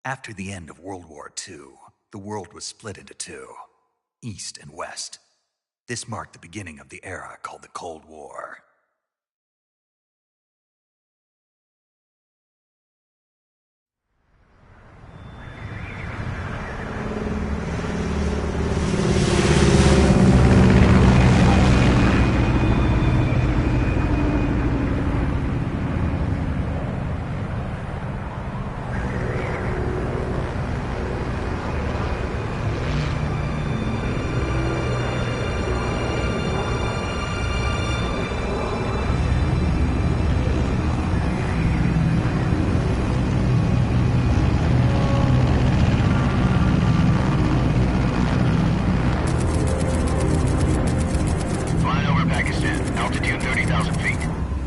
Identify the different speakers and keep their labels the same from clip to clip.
Speaker 1: After the end of World War II, the world was split into two, East and West. This marked the beginning of the era called the Cold War.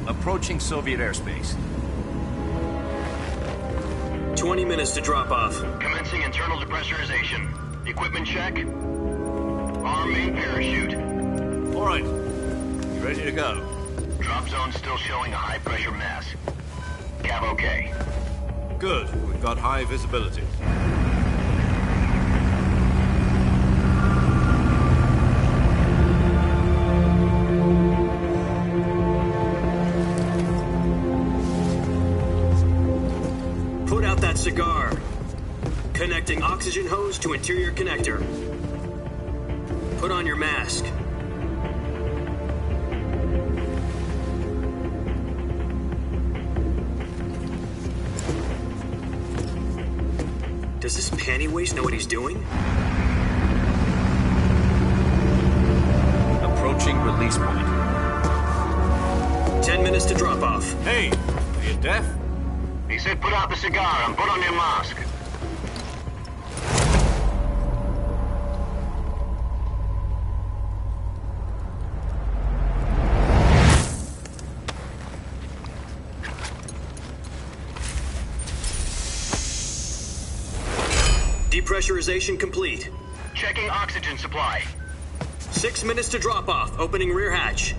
Speaker 2: Approaching Soviet airspace.
Speaker 3: 20 minutes to drop off.
Speaker 4: Commencing internal depressurization. Equipment check. Arm main parachute.
Speaker 2: All right. You ready to go?
Speaker 4: Drop zone still showing a high pressure mass. Cav okay.
Speaker 2: Good. We've got high visibility.
Speaker 3: Cigar. Connecting oxygen hose to interior connector. Put on your mask. Does this panty waste know what he's doing?
Speaker 2: Approaching release point.
Speaker 3: 10 minutes to drop off.
Speaker 2: Hey, are you deaf?
Speaker 4: He said put out the cigar and put on your mask.
Speaker 3: Depressurization complete.
Speaker 4: Checking oxygen supply.
Speaker 3: 6 minutes to drop off. Opening rear hatch.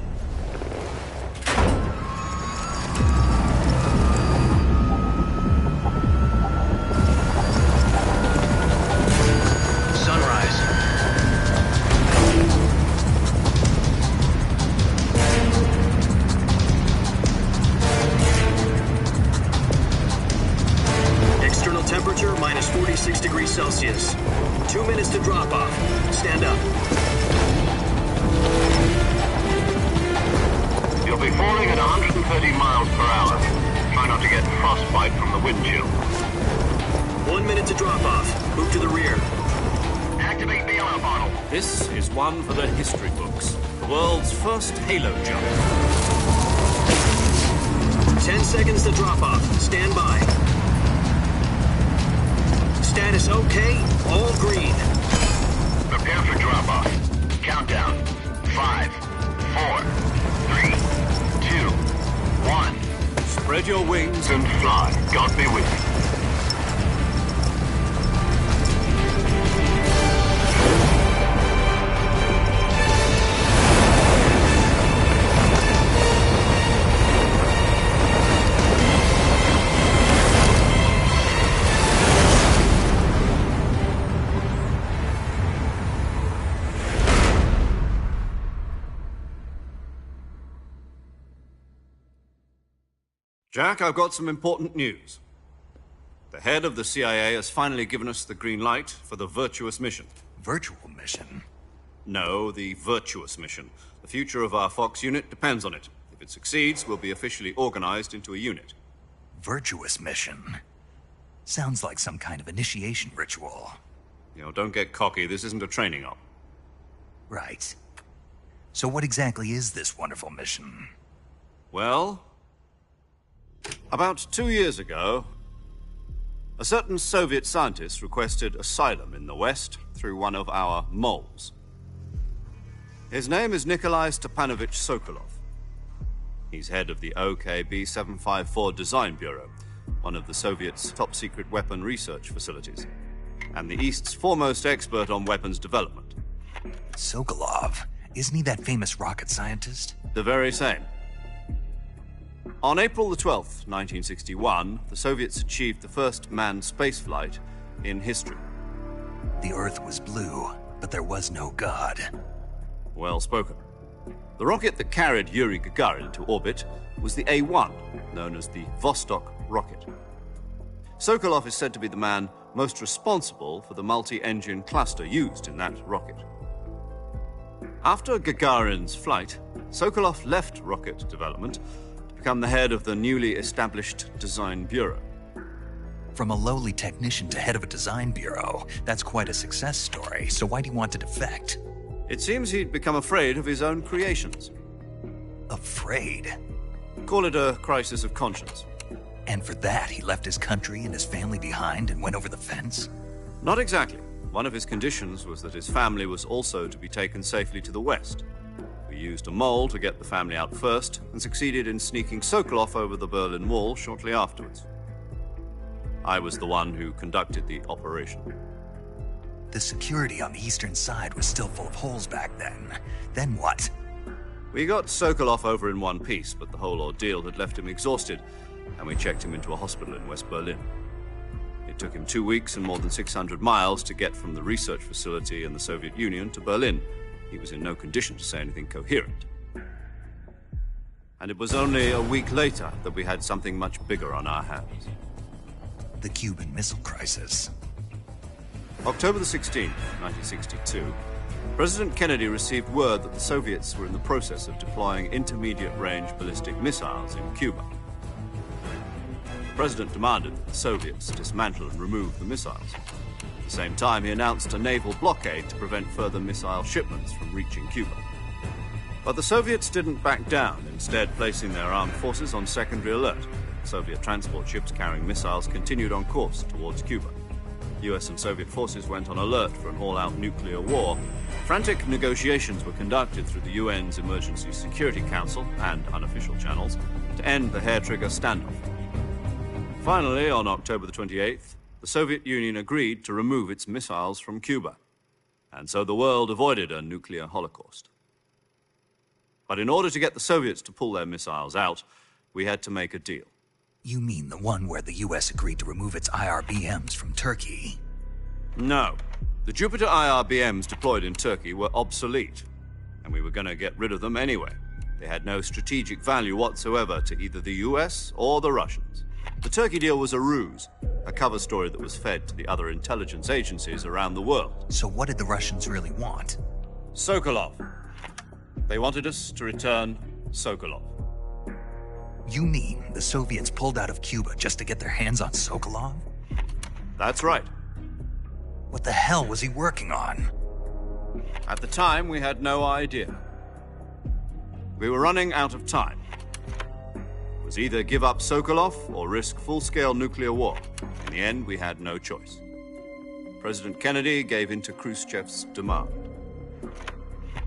Speaker 3: Temperature minus 46 degrees Celsius. 2 minutes to drop off. Stand up.
Speaker 4: You'll be falling at 130 miles per hour. Try not to get frostbite from the wind chill.
Speaker 3: 1 minute to drop off. Move to the rear.
Speaker 4: Activate bailout bottle.
Speaker 2: This is one for the history books. The world's first halo jump.
Speaker 3: 10 seconds to drop off. Stand by. Status okay, all green.
Speaker 4: Prepare for drop-off. Countdown. 5, 4, 3, 2, 1.
Speaker 2: Spread your wings
Speaker 4: and fly. God be with you.
Speaker 2: Jack, I've got some important news. The head of the CIA has finally given us the green light for the Virtuous mission.
Speaker 1: Virtual mission?
Speaker 2: No, the Virtuous mission. The future of our Fox unit depends on it. If it succeeds, we'll be officially organized into a unit.
Speaker 1: Virtuous mission? Sounds like some kind of initiation ritual.
Speaker 2: You know, don't get cocky. This isn't a training op.
Speaker 1: Right. So what exactly is this wonderful mission?
Speaker 2: Well, about 2 years ago, a certain Soviet scientist requested asylum in the West through one of our moles. His name is Nikolai Stepanovich Sokolov. He's head of the OKB 754 Design Bureau, one of the Soviets' top-secret weapon research facilities, and the East's foremost expert on weapons development.
Speaker 1: Sokolov? Isn't he that famous rocket scientist?
Speaker 2: The very same. On April the 12th, 1961, the Soviets achieved the first manned spaceflight in history.
Speaker 1: The Earth was blue, but there was no God.
Speaker 2: Well spoken. The rocket that carried Yuri Gagarin to orbit was the A-1, known as the Vostok rocket. Sokolov is said to be the man most responsible for the multi-engine cluster used in that rocket. After Gagarin's flight, Sokolov left rocket development to become the head of the newly established Design Bureau.
Speaker 1: From a lowly technician to head of a design bureau, that's quite a success story, so why do you want to defect?
Speaker 2: It seems he'd become afraid of his own creations.
Speaker 1: Afraid?
Speaker 2: Call it a crisis of conscience.
Speaker 1: And for that, he left his country and his family behind and went over the fence?
Speaker 2: Not exactly. One of his conditions was that his family was also to be taken safely to the west. We used a mole to get the family out first and succeeded in sneaking Sokolov over the Berlin Wall shortly afterwards. I was the one who conducted the operation.
Speaker 1: The security on the eastern side was still full of holes back then. Then what?
Speaker 2: We got Sokolov over in one piece, but the whole ordeal had left him exhausted, and we checked him into a hospital in West Berlin. It took him 2 weeks and more than 600 miles to get from the research facility in the Soviet Union to Berlin. He was in no condition to say anything coherent. And it was only a week later that we had something much bigger on our hands.
Speaker 1: The Cuban Missile Crisis.
Speaker 2: October the 16th, 1962, President Kennedy received word that the Soviets were in the process of deploying intermediate-range ballistic missiles in Cuba. The President demanded that the Soviets dismantle and remove the missiles. At the same time, he announced a naval blockade to prevent further missile shipments from reaching Cuba. But the Soviets didn't back down, instead placing their armed forces on secondary alert. Soviet transport ships carrying missiles continued on course towards Cuba. US and Soviet forces went on alert for an all-out nuclear war. Frantic negotiations were conducted through the UN's Emergency Security Council and unofficial channels to end the hair-trigger standoff. Finally, on October the 28th, the Soviet Union agreed to remove its missiles from Cuba, and so the world avoided a nuclear holocaust. But in order to get the Soviets to pull their missiles out, we had to make a deal.
Speaker 1: You mean the one where the US agreed to remove its IRBMs from Turkey?
Speaker 2: No. The Jupiter IRBMs deployed in Turkey were obsolete, and we were going to get rid of them anyway. They had no strategic value whatsoever to either the US or the Russians. The Turkey deal was a ruse, a cover story that was fed to the other intelligence agencies around the world.
Speaker 1: So what did the Russians really want?
Speaker 2: Sokolov. They wanted us to return Sokolov.
Speaker 1: You mean the Soviets pulled out of Cuba just to get their hands on Sokolov?
Speaker 2: That's right.
Speaker 1: What the hell was he working on?
Speaker 2: At the time, we had no idea. We were running out of time. It was either give up Sokolov or risk full-scale nuclear war. In the end, we had no choice. President Kennedy gave in to Khrushchev's demand.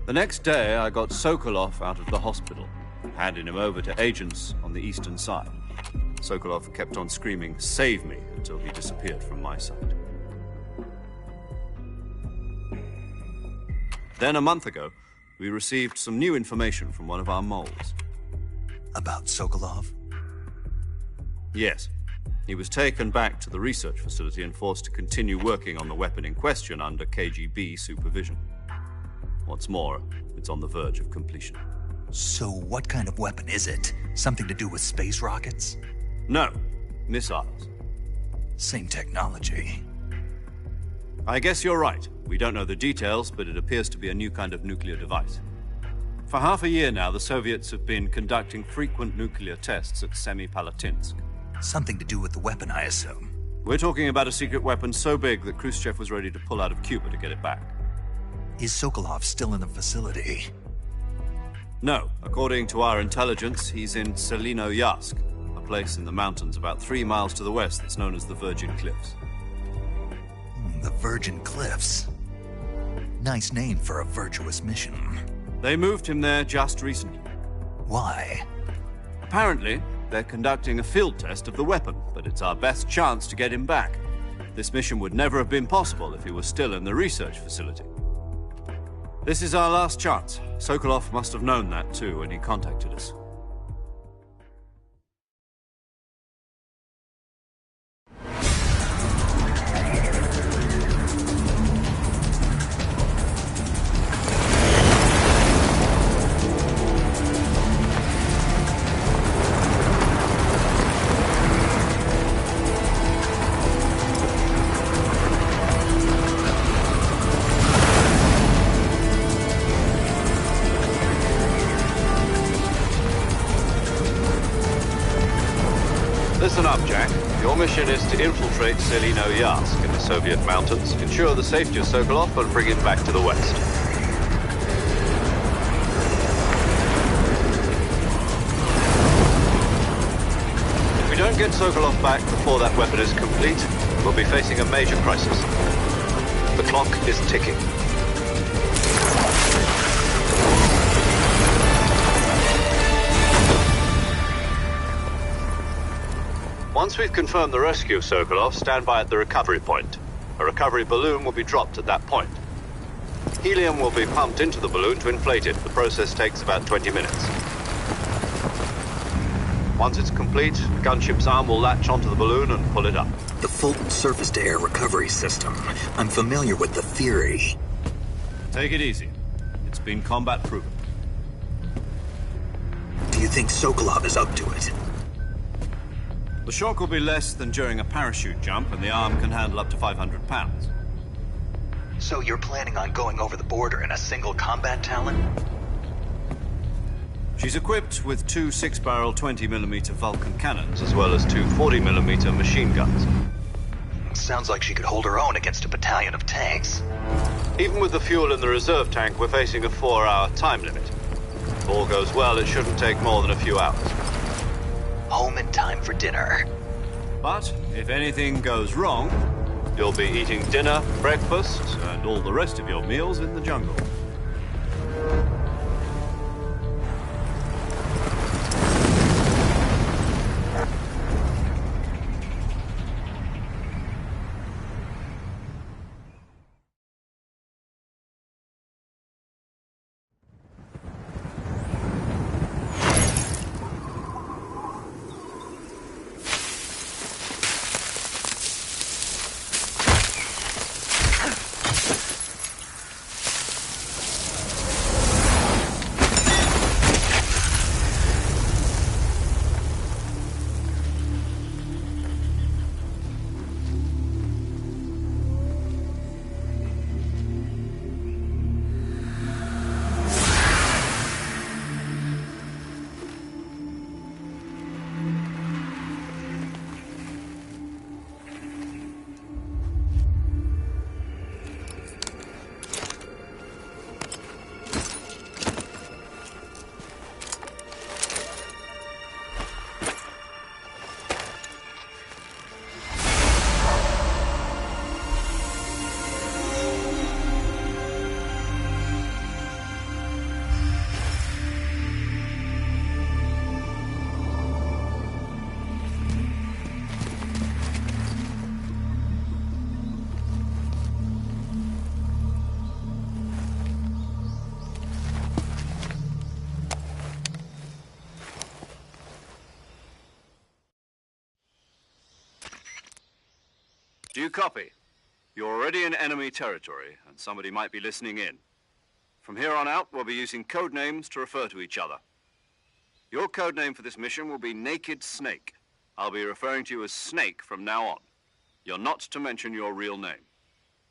Speaker 2: The next day, I got Sokolov out of the hospital, handing him over to agents on the eastern side. Sokolov kept on screaming, "Save me," until he disappeared from my sight. Then, a month ago, we received some new information from one of our moles.
Speaker 1: About Sokolov?
Speaker 2: Yes. He was taken back to the research facility and forced to continue working on the weapon in question under KGB supervision. What's more, it's on the verge of completion.
Speaker 1: So what kind of weapon is it? Something to do with space rockets?
Speaker 2: No, missiles.
Speaker 1: Same technology.
Speaker 2: I guess you're right. We don't know the details, but it appears to be a new kind of nuclear device. For half a year now, the Soviets have been conducting frequent nuclear tests at Semipalatinsk.
Speaker 1: Something to do with the weapon, I assume.
Speaker 2: We're talking about a secret weapon so big that Khrushchev was ready to pull out of Cuba to get it back.
Speaker 1: Is Sokolov still in the facility?
Speaker 2: No. According to our intelligence, he's in Selinoyarsk, a place in the mountains about 3 miles to the west that's known as the Virgin Cliffs.
Speaker 1: The Virgin Cliffs. Nice name for a virtuous mission.
Speaker 2: They moved him there just recently.
Speaker 1: Why?
Speaker 2: Apparently, they're conducting a field test of the weapon, but it's our best chance to get him back. This mission would never have been possible if he was still in the research facility. This is our last chance. Sokolov must have known that too when he contacted us. mission is to infiltrate Selino-Yarsk in the Soviet mountains, ensure the safety of Sokolov, and bring him back to the West. If we don't get Sokolov back before that weapon is complete, we'll be facing a major crisis. The clock is ticking. Once we've confirmed the rescue of Sokolov, stand by at the recovery point. A recovery balloon will be dropped at that point. Helium will be pumped into the balloon to inflate it. The process takes about 20 minutes. Once it's complete, the gunship's arm will latch onto the balloon and pull it up.
Speaker 3: The Fulton surface-to-air recovery system. I'm familiar with the theory.
Speaker 2: Take it easy. It's been combat-proven.
Speaker 3: Do you think Sokolov is up to it?
Speaker 2: The shock will be less than during a parachute jump, and the arm can handle up to 500 pounds.
Speaker 1: So you're planning on going over the border in a single combat Talon?
Speaker 2: She's equipped with two 6-barrel 20mm Vulcan cannons, as well as two 40mm machine guns.
Speaker 1: Sounds like she could hold her own against a battalion of tanks.
Speaker 2: Even with the fuel in the reserve tank, we're facing a 4-hour time limit. If all goes well, it shouldn't take more than a few hours.
Speaker 1: Home in time for dinner.
Speaker 2: But if anything goes wrong, you'll be eating dinner, breakfast, and all the rest of your meals in the jungle. Do you copy? You're already in enemy territory, and somebody might be listening in. From here on out, we'll be using code names to refer to each other. Your code name for this mission will be Naked Snake. I'll be referring to you as Snake from now on. You're not to mention your real name.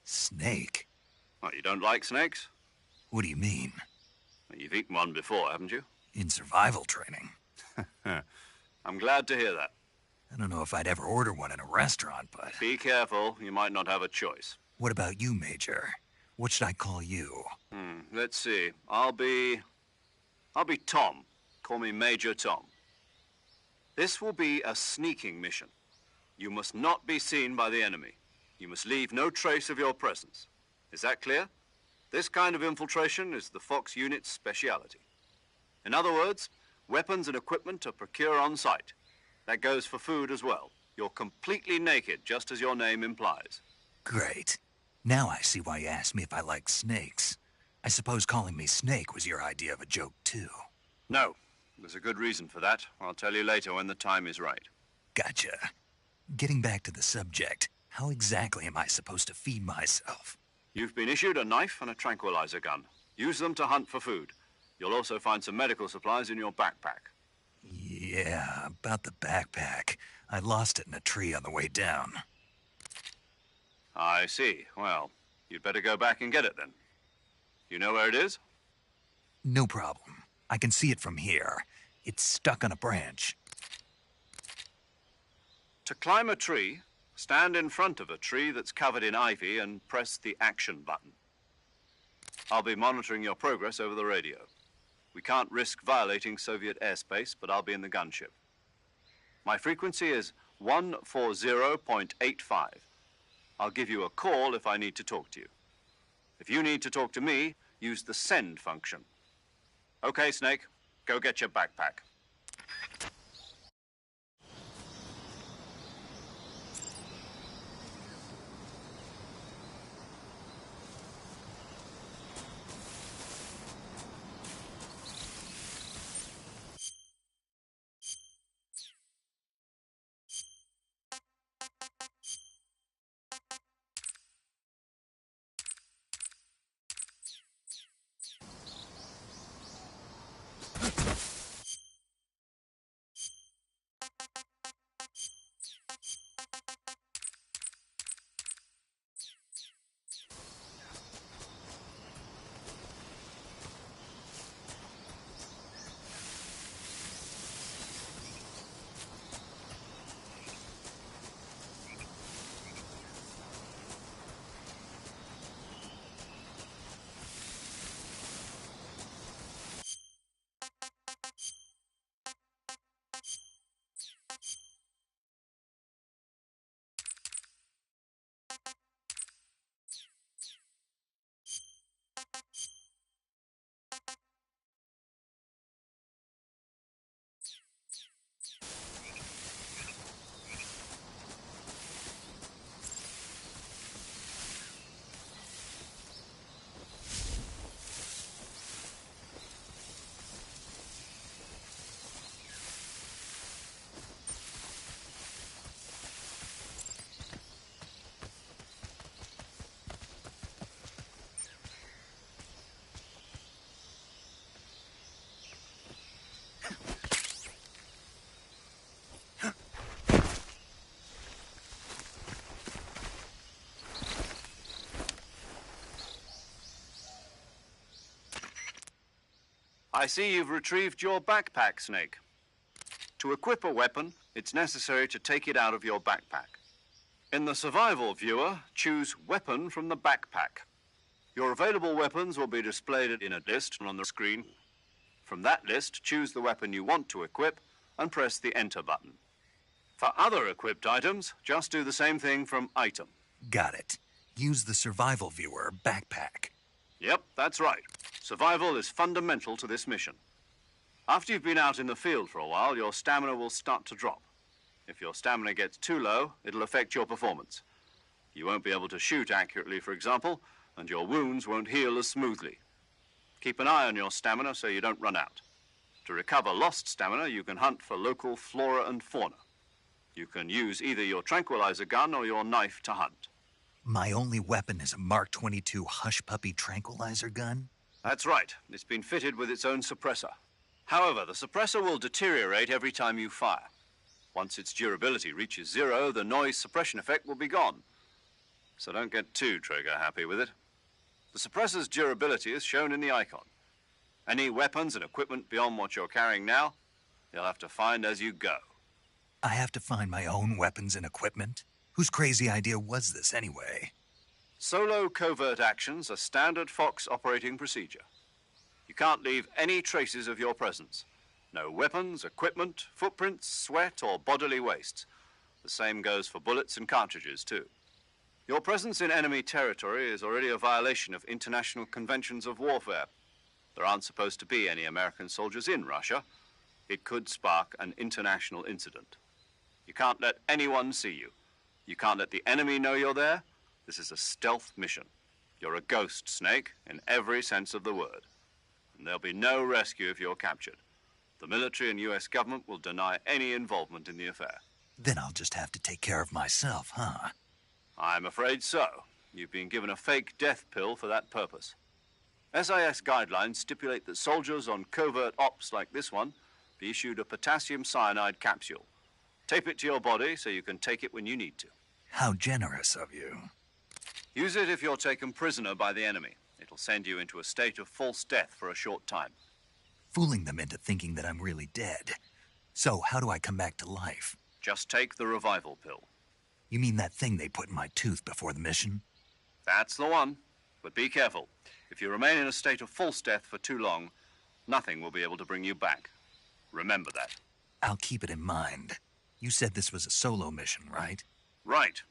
Speaker 1: Snake?
Speaker 2: What, you don't like snakes?
Speaker 1: What do you mean?
Speaker 2: Well, you've eaten one before, haven't you?
Speaker 1: In survival training.
Speaker 2: I'm glad to hear that.
Speaker 1: I don't know if I'd ever order one in a restaurant, but...
Speaker 2: Be careful, you might not have a choice.
Speaker 1: What about you, Major? What should I call you?
Speaker 2: Let's see. I'll be Tom. Call me Major Tom. This will be a sneaking mission. You must not be seen by the enemy. You must leave no trace of your presence. Is that clear? This kind of infiltration is the Fox unit's speciality. In other words, weapons and equipment are procured on site. That goes for food as well. You're completely naked, just as your name implies.
Speaker 1: Great. Now I see why you asked me if I like snakes. I suppose calling me Snake was your idea of a joke, too.
Speaker 2: No. There's a good reason for that. I'll tell you later when the time is right.
Speaker 1: Gotcha. Getting back to the subject, how exactly am I supposed to feed myself?
Speaker 2: You've been issued a knife and a tranquilizer gun. Use them to hunt for food. You'll also find some medical supplies in your backpack.
Speaker 1: Yeah, about the backpack. I lost it in a tree on the way down.
Speaker 2: I see. Well, you'd better go back and get it then. You know where it is?
Speaker 1: No problem. I can see it from here. It's stuck on a branch.
Speaker 2: To climb a tree, stand in front of a tree that's covered in ivy and press the action button. I'll be monitoring your progress over the radio. We can't risk violating Soviet airspace, but I'll be in the gunship. My frequency is 140.85. I'll give you a call if I need to talk to you. If you need to talk to me, use the send function. Okay, Snake, go get your backpack. I see you've retrieved your backpack, Snake. To equip a weapon, it's necessary to take it out of your backpack. In the survival viewer, choose Weapon from the backpack. Your available weapons will be displayed in a list on the screen. From that list, choose the weapon you want to equip and press the Enter button. For other equipped items, just do the same thing from Item.
Speaker 1: Got it. Use the survival viewer backpack.
Speaker 2: Yep, that's right. Survival is fundamental to this mission. After you've been out in the field for a while, your stamina will start to drop. If your stamina gets too low, it'll affect your performance. You won't be able to shoot accurately, for example, and your wounds won't heal as smoothly. Keep an eye on your stamina so you don't run out. To recover lost stamina, you can hunt for local flora and fauna. You can use either your tranquilizer gun or your knife to hunt.
Speaker 1: My only weapon is a Mark 22 Hush Puppy tranquilizer gun?
Speaker 2: That's right. It's been fitted with its own suppressor. However, the suppressor will deteriorate every time you fire. Once its durability reaches 0, the noise suppression effect will be gone. So don't get too trigger-happy with it. The suppressor's durability is shown in the icon. Any weapons and equipment beyond what you're carrying now, you'll have to find as you go.
Speaker 1: I have to find my own weapons and equipment? Whose crazy idea was this, anyway?
Speaker 2: Solo covert actions are standard Fox operating procedure. You can't leave any traces of your presence. No weapons, equipment, footprints, sweat, or bodily waste. The same goes for bullets and cartridges, too. Your presence in enemy territory is already a violation of international conventions of warfare. There aren't supposed to be any American soldiers in Russia. It could spark an international incident. You can't let anyone see you. You can't let the enemy know you're there. This is a stealth mission. You're a ghost, Snake, in every sense of the word. And there'll be no rescue if you're captured. The military and U.S. government will deny any involvement in the affair.
Speaker 1: Then I'll just have to take care of myself, huh?
Speaker 2: I'm afraid so. You've been given a fake death pill for that purpose. SIS guidelines stipulate that soldiers on covert ops like this one be issued a potassium cyanide capsule. Tape it to your body so you can take it when you need to.
Speaker 1: How generous of you.
Speaker 2: Use it if you're taken prisoner by the enemy. It'll send you into a state of false death for a short time.
Speaker 1: Fooling them into thinking that I'm really dead. So, how do I come back to life?
Speaker 2: Just take the revival pill.
Speaker 1: You mean that thing they put in my tooth before the mission?
Speaker 2: That's the one. But be careful. If you remain in a state of false death for too long, nothing will be able to bring you back. Remember that.
Speaker 1: I'll keep it in mind. You said this was a solo mission, right?
Speaker 2: Right.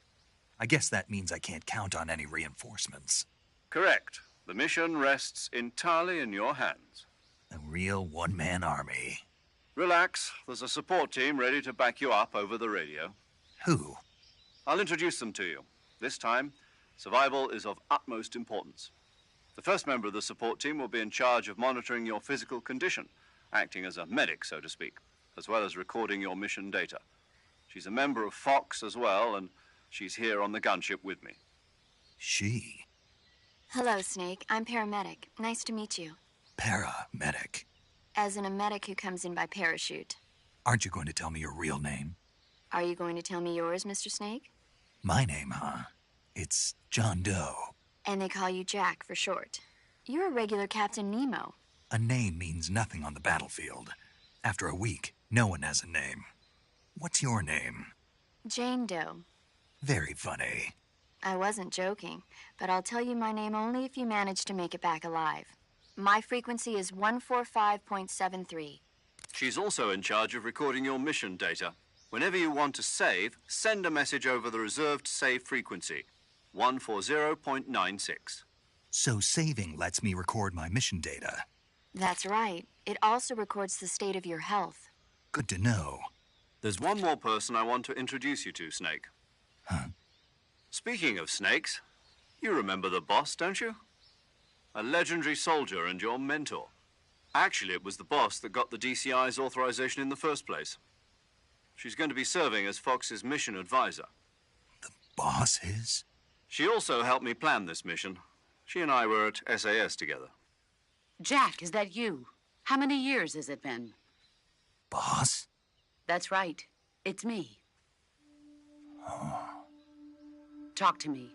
Speaker 1: I guess that means I can't count on any reinforcements.
Speaker 2: Correct. The mission rests entirely in your hands.
Speaker 1: A real one-man army.
Speaker 2: Relax. There's a support team ready to back you up over the radio.
Speaker 1: Who?
Speaker 2: I'll introduce them to you. This time, survival is of utmost importance. The first member of the support team will be in charge of monitoring your physical condition, acting as a medic, so to speak, as well as recording your mission data. She's a member of Fox as well, and she's here on the gunship with me.
Speaker 1: She?
Speaker 5: Hello, Snake. I'm paramedic. Nice to meet you.
Speaker 1: Paramedic.
Speaker 5: As in a medic who comes in by parachute.
Speaker 1: Aren't you going to tell me your real name?
Speaker 5: Are you going to tell me yours, Mr. Snake?
Speaker 1: My name, huh? It's John Doe.
Speaker 5: And they call you Jack for short. You're a regular Captain Nemo.
Speaker 1: A name means nothing on the battlefield. After a week, no one has a name. What's your name?
Speaker 5: Jane Doe.
Speaker 1: Very funny.
Speaker 5: I wasn't joking, but I'll tell you my name only if you manage to make it back alive. My frequency is 145.73.
Speaker 2: She's also in charge of recording your mission data. Whenever you want to save, send a message over the reserved save frequency, 140.96.
Speaker 1: So saving lets me record my mission data.
Speaker 5: That's right. It also records the state of your health.
Speaker 1: Good to know.
Speaker 2: There's one more person I want to introduce you to, Snake.
Speaker 1: Huh?
Speaker 2: Speaking of snakes, you remember the boss, don't you? A legendary soldier and your mentor. Actually, it was the boss that got the DCI's authorization in the first place. She's going to be serving as Fox's mission advisor.
Speaker 1: The boss is?
Speaker 2: She also helped me plan this mission. She and I were at SAS together.
Speaker 6: Jack, is that you? How many years has it been?
Speaker 1: Boss?
Speaker 6: That's right. It's me. Talk to me.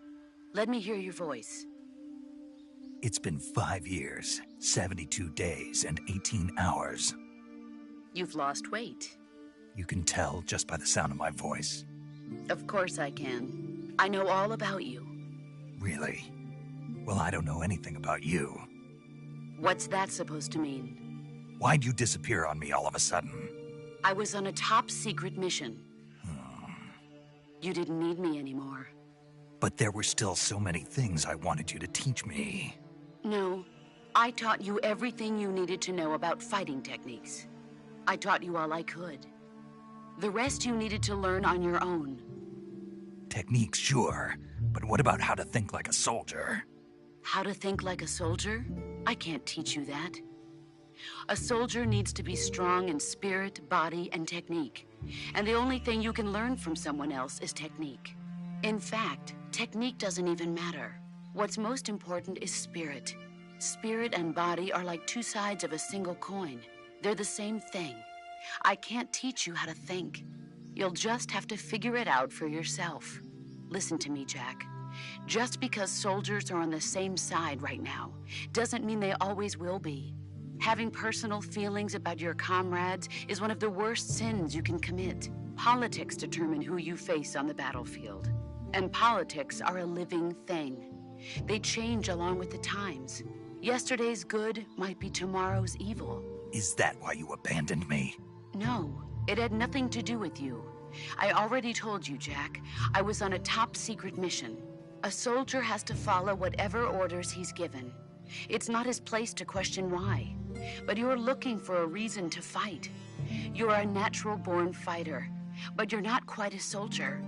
Speaker 6: Let me hear your voice.
Speaker 1: It's been 5 years, 72 days, and 18 hours.
Speaker 6: You've lost weight.
Speaker 1: You can tell just by the sound of my voice.
Speaker 6: Of course I can. I know all about you.
Speaker 1: Really? Well, I don't know anything about you.
Speaker 6: What's that supposed to mean?
Speaker 1: Why'd you disappear on me all of a sudden?
Speaker 6: I was on a top-secret mission. You didn't need me anymore.
Speaker 1: But there were still so many things I wanted you to teach me.
Speaker 6: No, I taught you everything you needed to know about fighting techniques. I taught you all I could. The rest you needed to learn on your own.
Speaker 1: Techniques, sure. But what about how to think like a soldier?
Speaker 6: How to think like a soldier? I can't teach you that. A soldier needs to be strong in spirit, body, and technique. And the only thing you can learn from someone else is technique. In fact, technique doesn't even matter. What's most important is spirit. Spirit and body are like two sides of a single coin. They're the same thing. I can't teach you how to think. You'll just have to figure it out for yourself. Listen to me, Jack. Just because soldiers are on the same side right now doesn't mean they always will be. Having personal feelings about your comrades is one of the worst sins you can commit. Politics determine who you face on the battlefield. And politics are a living thing. They change along with the times. Yesterday's good might be tomorrow's evil.
Speaker 1: Is that why you abandoned me?
Speaker 6: No, it had nothing to do with you. I already told you, Jack. I was on a top-secret mission. A soldier has to follow whatever orders he's given. It's not his place to question why. But you're looking for a reason to fight. You're a natural-born fighter, but you're not quite a soldier.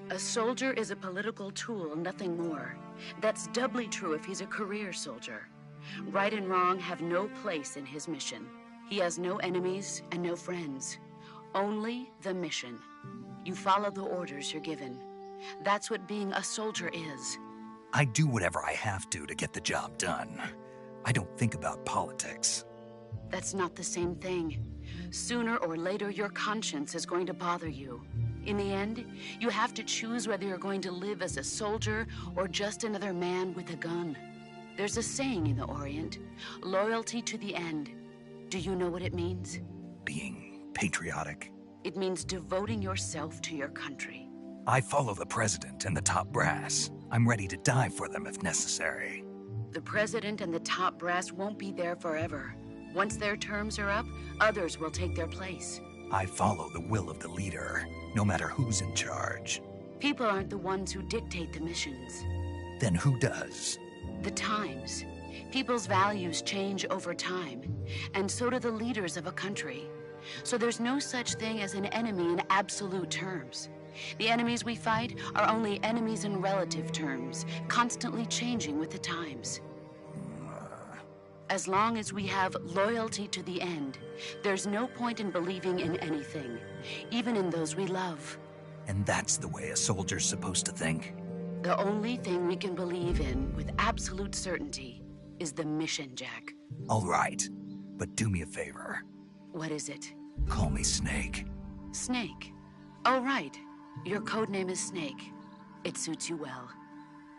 Speaker 6: A soldier is a political tool, nothing more. That's doubly true if he's a career soldier. Right and wrong have no place in his mission. He has no enemies and no friends. Only the mission. You follow the orders you're given. That's what being a soldier is.
Speaker 1: I do whatever I have to get the job done. I don't think about politics.
Speaker 6: That's not the same thing. Sooner or later, your conscience is going to bother you. In the end, you have to choose whether you're going to live as a soldier or just another man with a gun. There's a saying in the Orient, loyalty to the end. Do you know what it means?
Speaker 1: Being patriotic?
Speaker 6: It means devoting yourself to your country.
Speaker 1: I follow the president and the top brass. I'm ready to die for them if necessary.
Speaker 6: The president and the top brass won't be there forever. Once their terms are up, others will take their place.
Speaker 1: I follow the will of the leader, no matter who's in charge.
Speaker 6: People aren't the ones who dictate the missions.
Speaker 1: Then who does?
Speaker 6: The times. People's values change over time, and so do the leaders of a country. So there's no such thing as an enemy in absolute terms. The enemies we fight are only enemies in relative terms, constantly changing with the times. As long as we have loyalty to the end, there's no point in believing in anything, even in those we love.
Speaker 1: And that's the way a soldier's supposed to think?
Speaker 6: The only thing we can believe in with absolute certainty is the mission, Jack.
Speaker 1: All right, but do me a favor.
Speaker 6: What is it?
Speaker 1: Call me Snake.
Speaker 6: Snake. Oh, right. Your codename is Snake. It suits you well.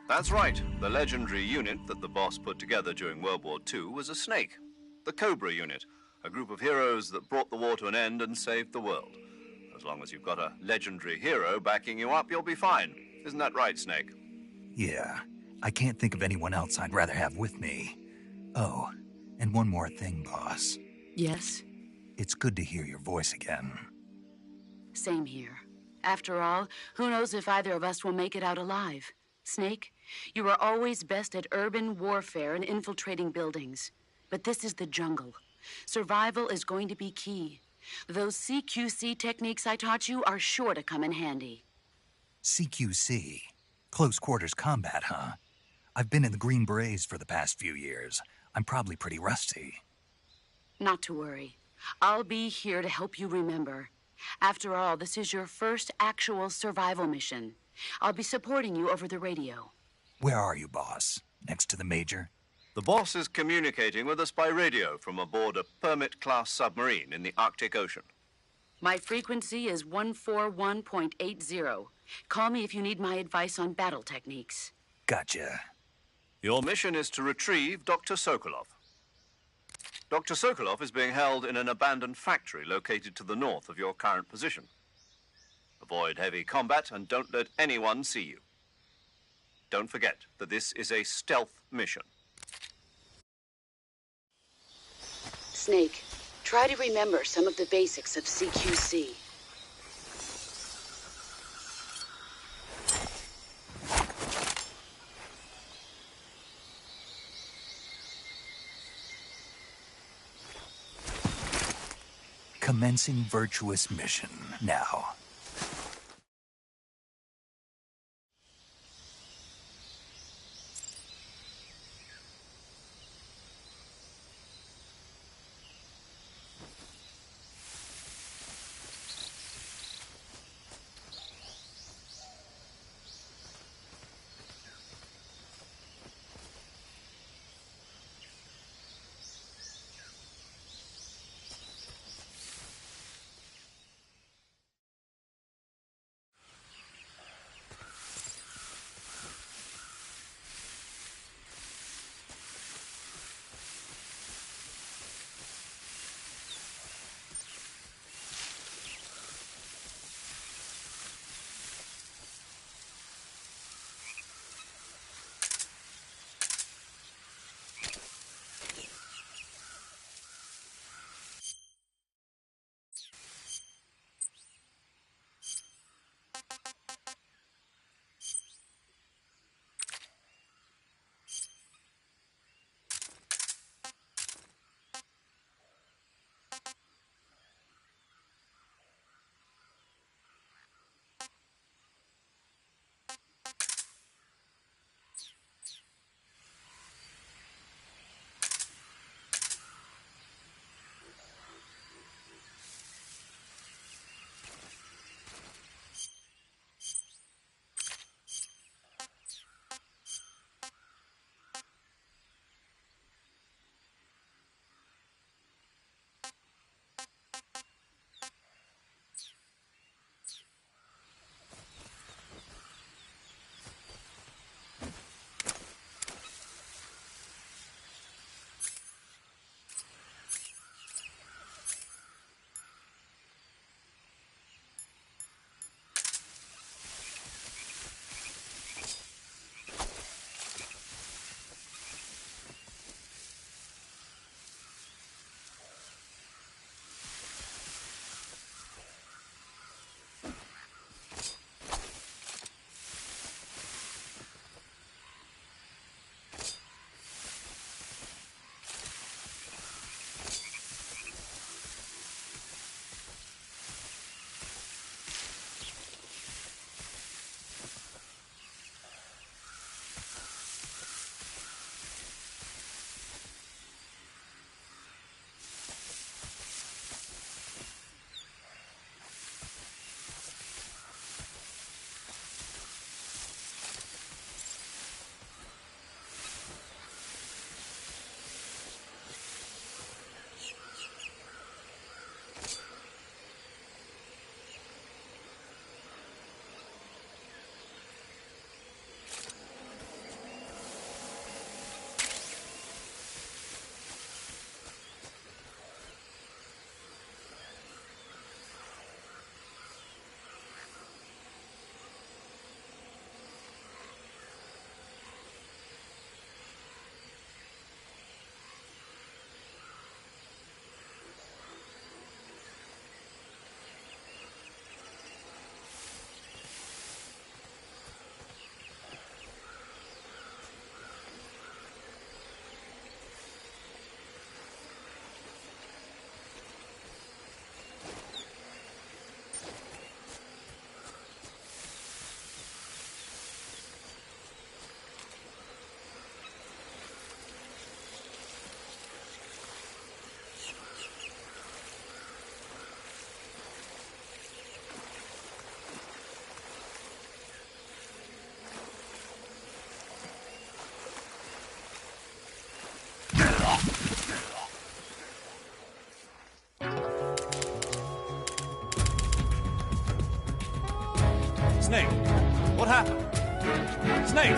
Speaker 2: That's right. The legendary unit that the boss put together during World War II was a snake. The Cobra unit, a group of heroes that brought the war to an end and saved the world. As long as you've got a legendary hero backing you up, you'll be fine. Isn't that right, Snake?
Speaker 1: Yeah, I can't think of anyone else I'd rather have with me. Oh, and one more thing, boss.
Speaker 6: Yes?
Speaker 1: It's good to hear your voice again.
Speaker 6: Same here. After all, who knows if either of us will make it out alive? Snake, you were always best at urban warfare and infiltrating buildings. But this is the jungle. Survival is going to be key. Those CQC techniques I taught you are sure to come in handy.
Speaker 1: CQC? Close quarters combat, huh? I've been in the Green Berets for the past few years. I'm probably pretty rusty.
Speaker 6: Not to worry. I'll be here to help you remember. After all, this is your first actual survival mission. I'll be supporting you over the radio.
Speaker 1: Where are you, boss? Next to the Major?
Speaker 2: The boss is communicating with us by radio from aboard a Permit-class submarine in the Arctic Ocean.
Speaker 6: My frequency is 141.80. Call me if you need my advice on battle techniques.
Speaker 1: Gotcha.
Speaker 2: Your mission is to retrieve Dr. Sokolov. Dr. Sokolov is being held in an abandoned factory located to the north of your current position. Avoid heavy combat and don't let anyone see you. Don't forget that this is a stealth mission.
Speaker 6: Snake, try to remember some of the basics of CQC.
Speaker 1: Commencing virtuous mission now.
Speaker 2: Snake!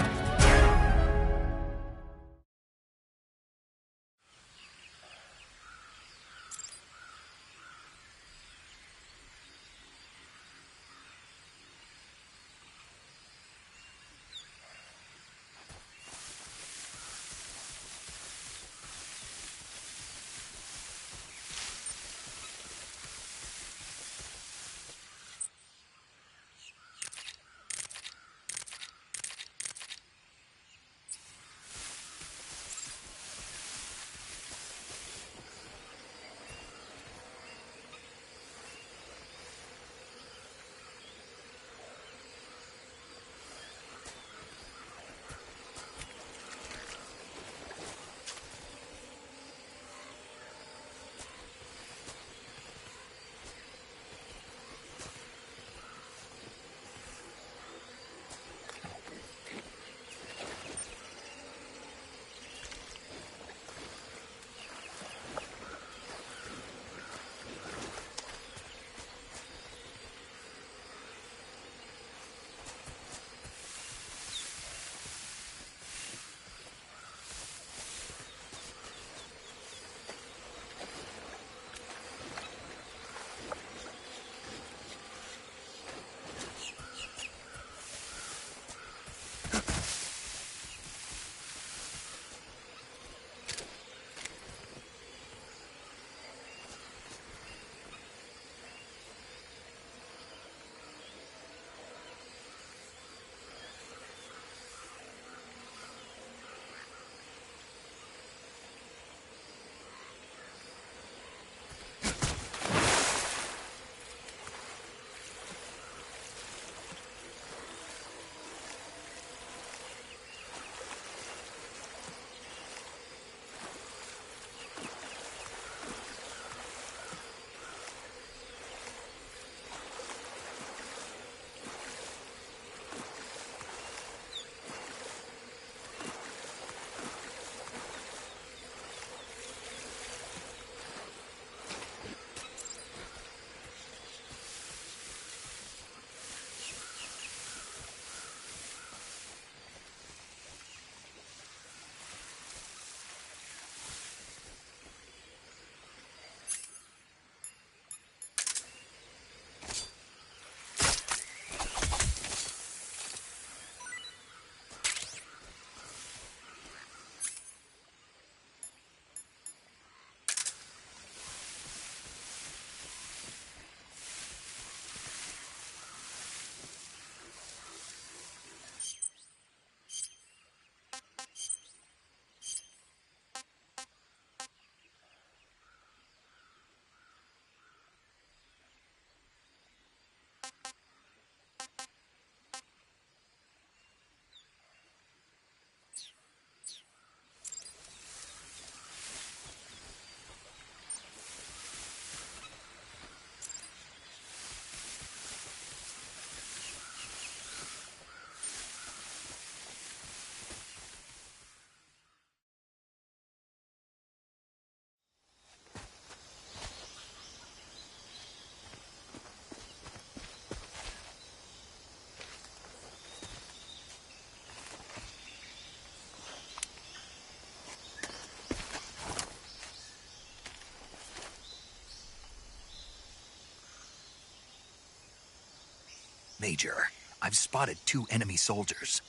Speaker 1: Major, I've spotted 2 enemy soldiers.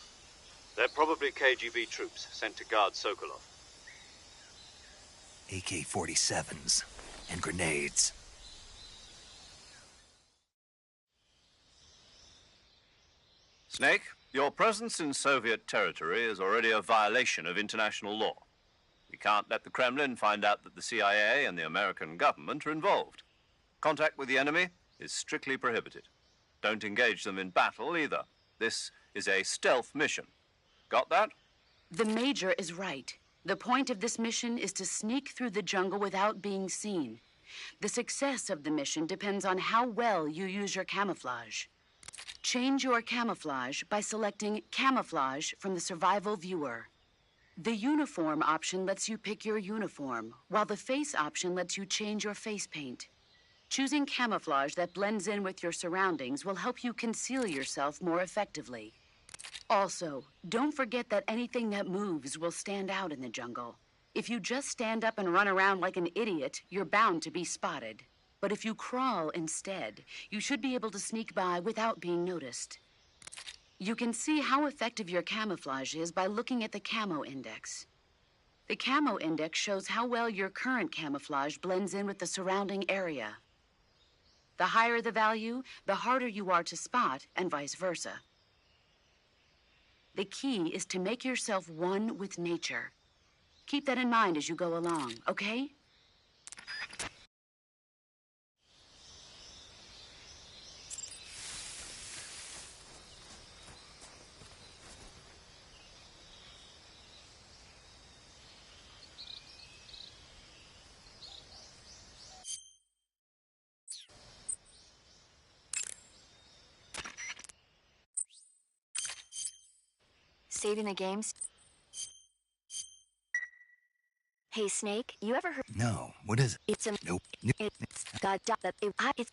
Speaker 2: They're probably KGB troops sent to guard Sokolov.
Speaker 1: AK-47s and grenades.
Speaker 2: Snake, your presence in Soviet territory is already a violation of international law. We can't let the Kremlin find out that the CIA and the American government are involved. Contact with the enemy is strictly prohibited. Don't engage them in battle either. This is a stealth mission. Got that?
Speaker 6: The Major is right. The point of this mission is to sneak through the jungle without being seen. The success of the mission depends on how well you use your camouflage. Change your camouflage by selecting Camouflage from the Survival Viewer. The Uniform option lets you pick your uniform, while the Face option lets you change your face paint. Choosing camouflage that blends in with your surroundings will help you conceal yourself more effectively. Also, don't forget that anything that moves will stand out in the jungle. If you just stand up and run around like an idiot, you're bound to be spotted. But if you crawl instead, you should be able to sneak by without being noticed. You can see how effective your camouflage is by looking at the camo index. The camo index shows how well your current camouflage blends in with the surrounding area. The higher the value, the harder you are to spot, and vice versa. The key is to make yourself one with nature. Keep that in mind as you go along, okay?
Speaker 5: Saving the games. Hey, Snake, you ever heard?
Speaker 1: No, what is it?
Speaker 5: It's a.
Speaker 1: Nope.
Speaker 5: It's got that. It's.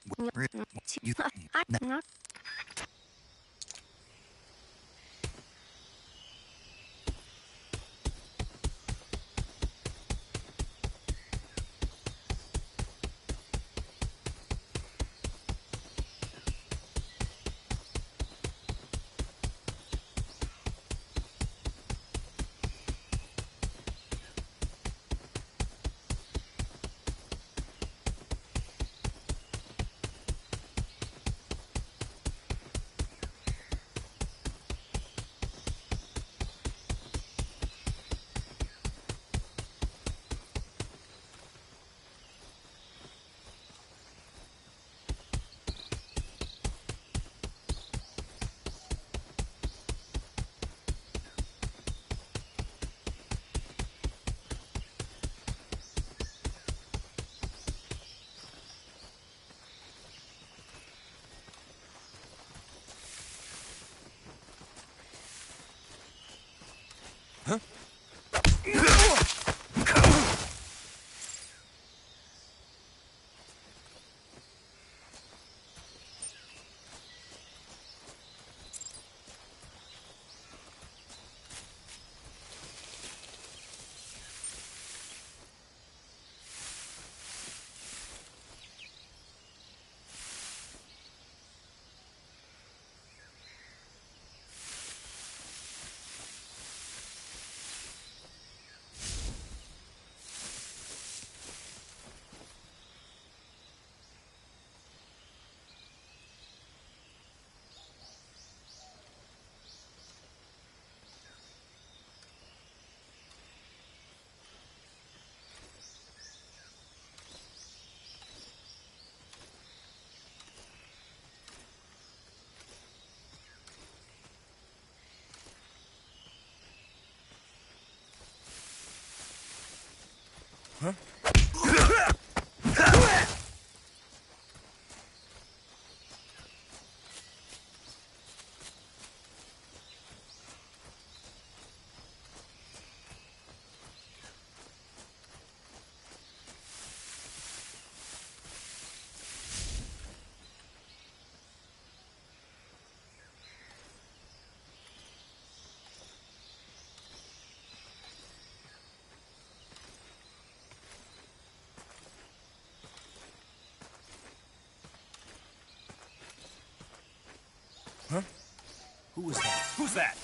Speaker 7: Who was that? Who's that?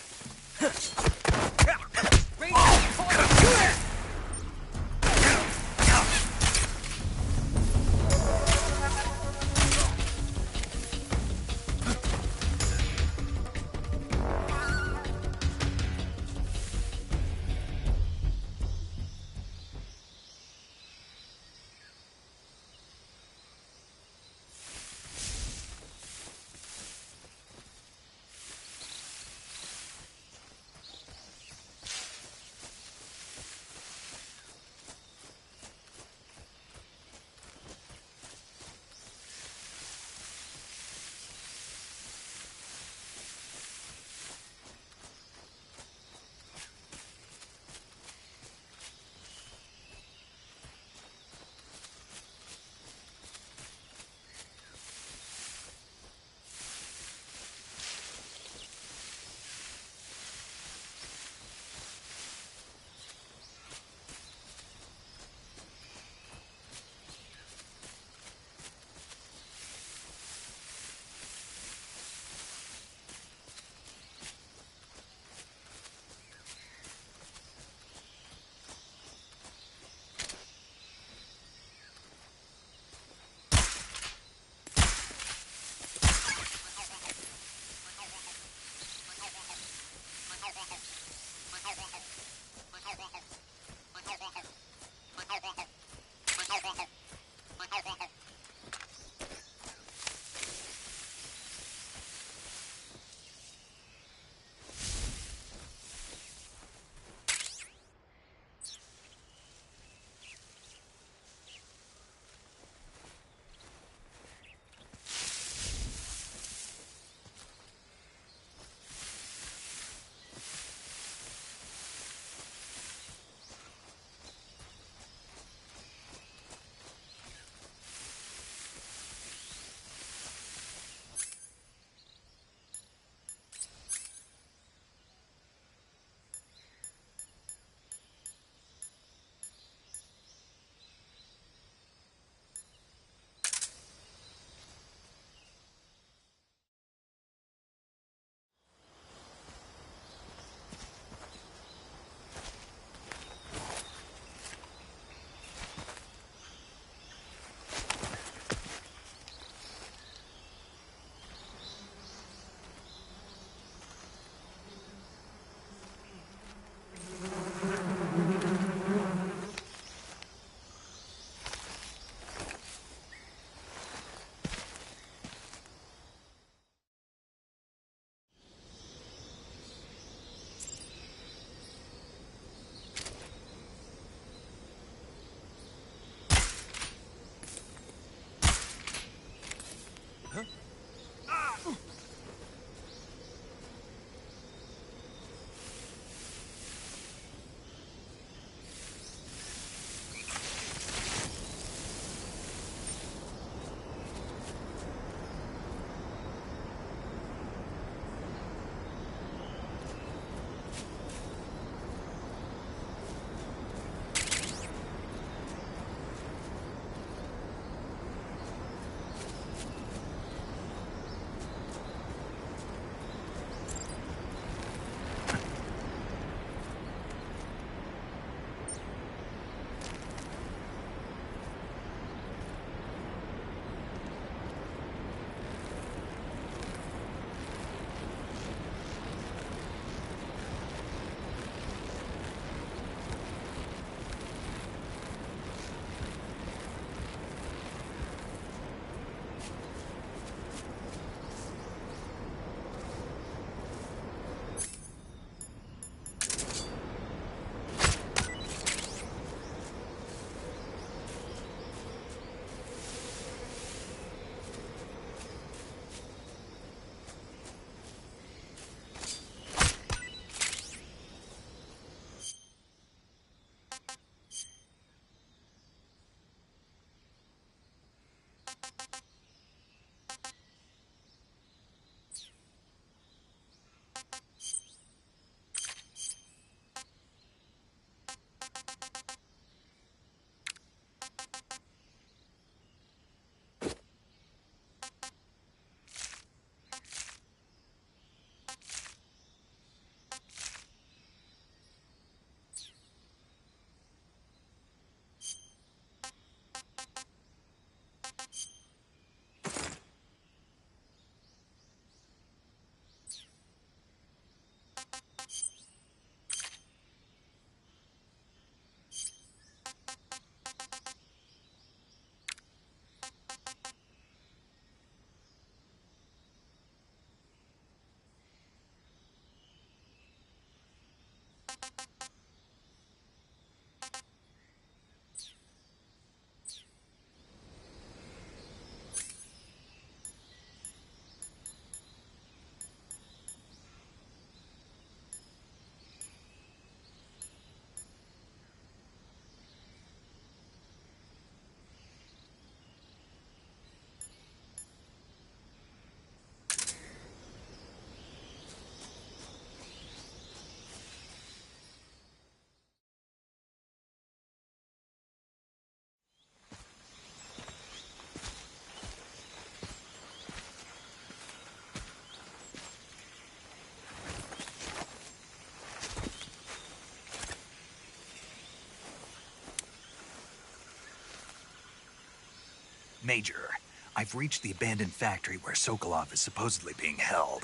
Speaker 1: Major, I've reached the abandoned factory where Sokolov is supposedly being held.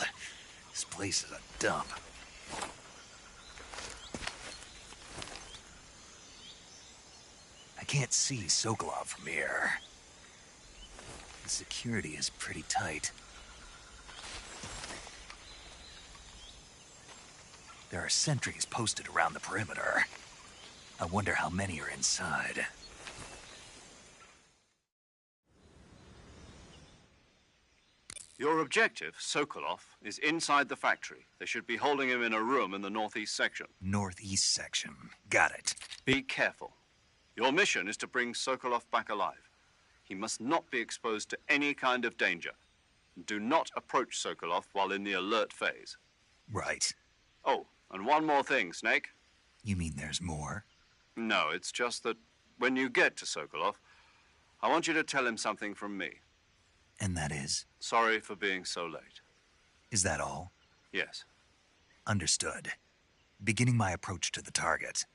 Speaker 1: This place is a dump. I can't see Sokolov from here. The security is pretty tight. There are sentries posted around the perimeter. I wonder how many are inside.
Speaker 2: Your objective, Sokolov, is inside the factory. They should be holding him in a room in the northeast section.
Speaker 1: Northeast section. Got it.
Speaker 2: Be careful. Your mission is to bring Sokolov back alive. He must not be exposed to any kind of danger. Do not approach Sokolov while in the alert phase.
Speaker 1: Right.
Speaker 2: Oh, and one more thing, Snake.
Speaker 1: You mean there's more?
Speaker 2: No, it's just that when you get to Sokolov, I want you to tell him something from me.
Speaker 1: And that is?
Speaker 2: Sorry for being so late.
Speaker 1: Is that all?
Speaker 2: Yes.
Speaker 1: Understood. Beginning my approach to the target.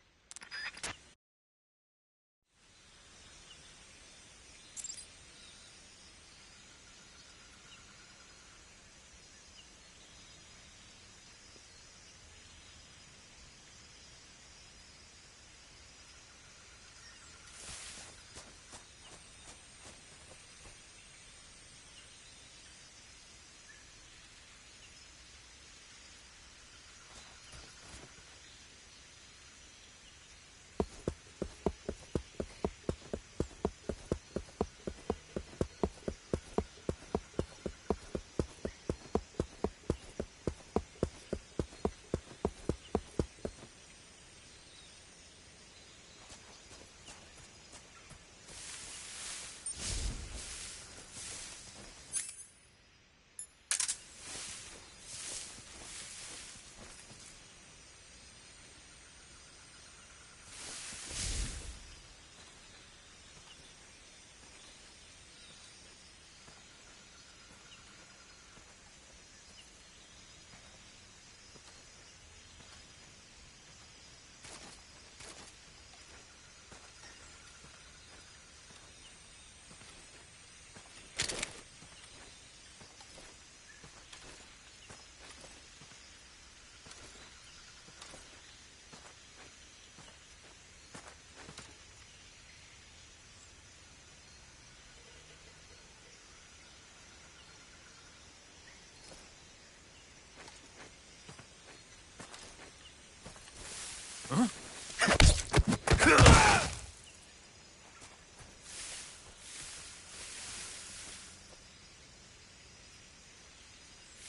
Speaker 7: Huh?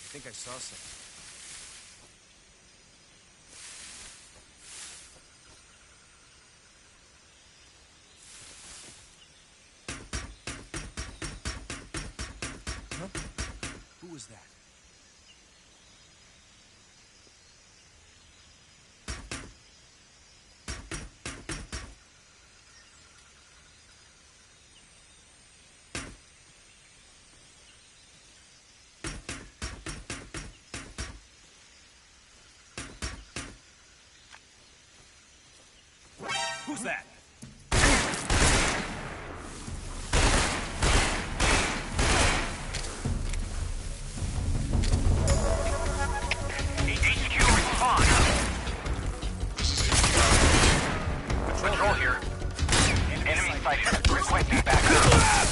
Speaker 7: I think I saw something. Huh? Who was that? Who's that?
Speaker 4: HQ, respond. Control here. Enemy sighted. Requesting backup.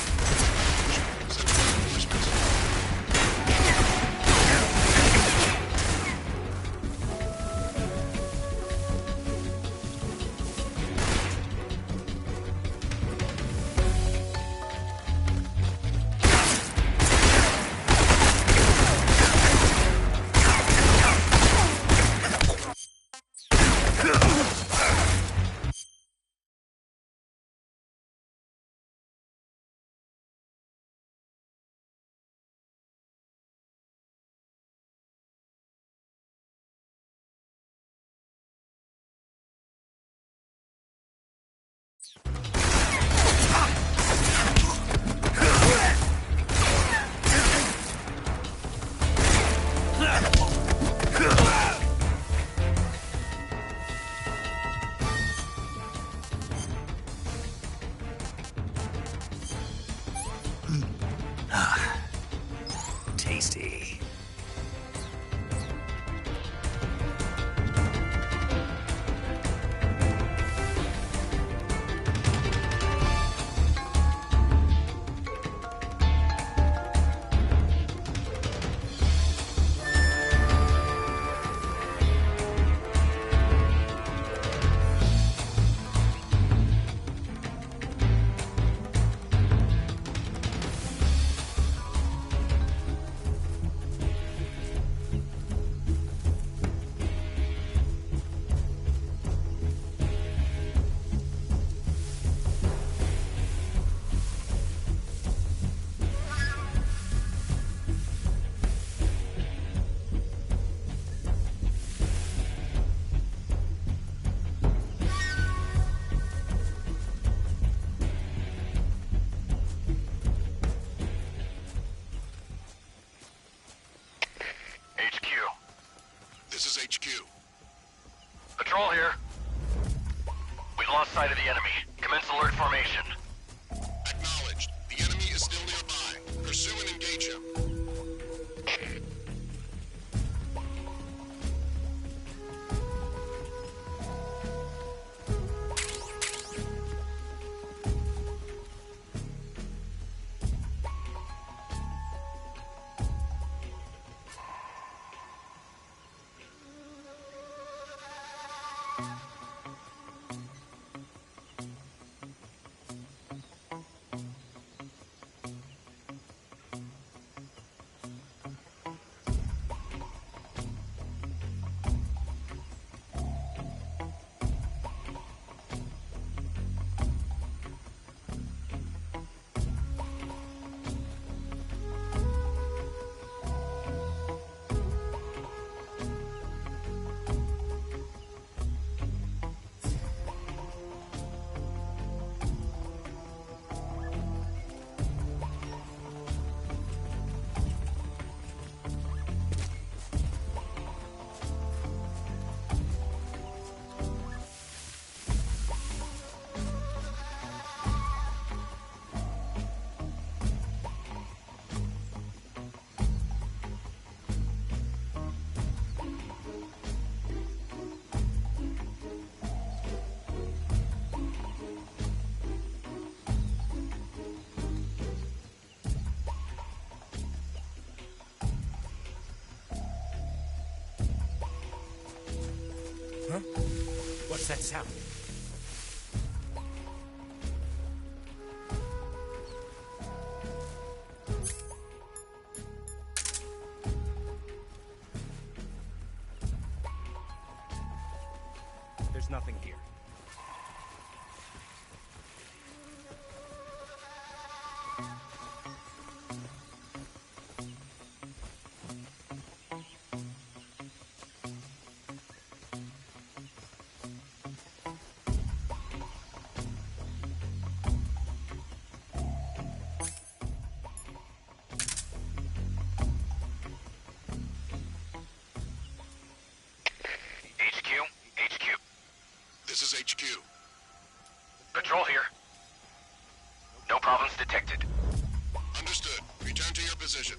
Speaker 4: HQ. Patrol here. We've lost sight of the enemy. Commence alert formation. Acknowledged. The enemy is still nearby. Pursue and engage him.
Speaker 7: Huh? What's that sound? There's nothing here.
Speaker 4: This is HQ.
Speaker 8: Patrol here. No problems detected.
Speaker 4: Understood. Return to your position.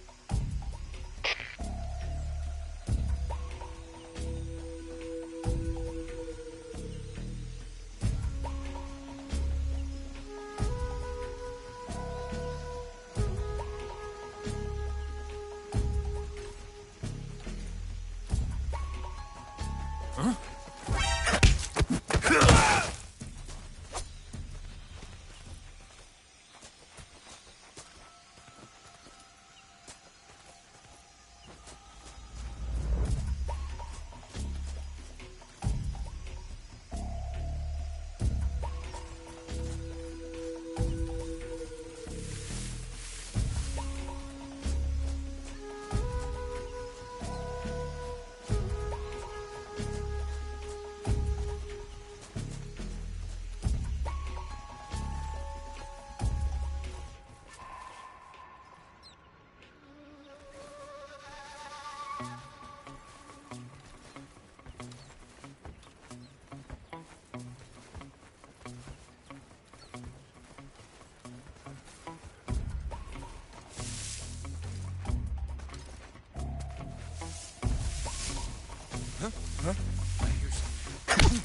Speaker 7: Huh? I hear something.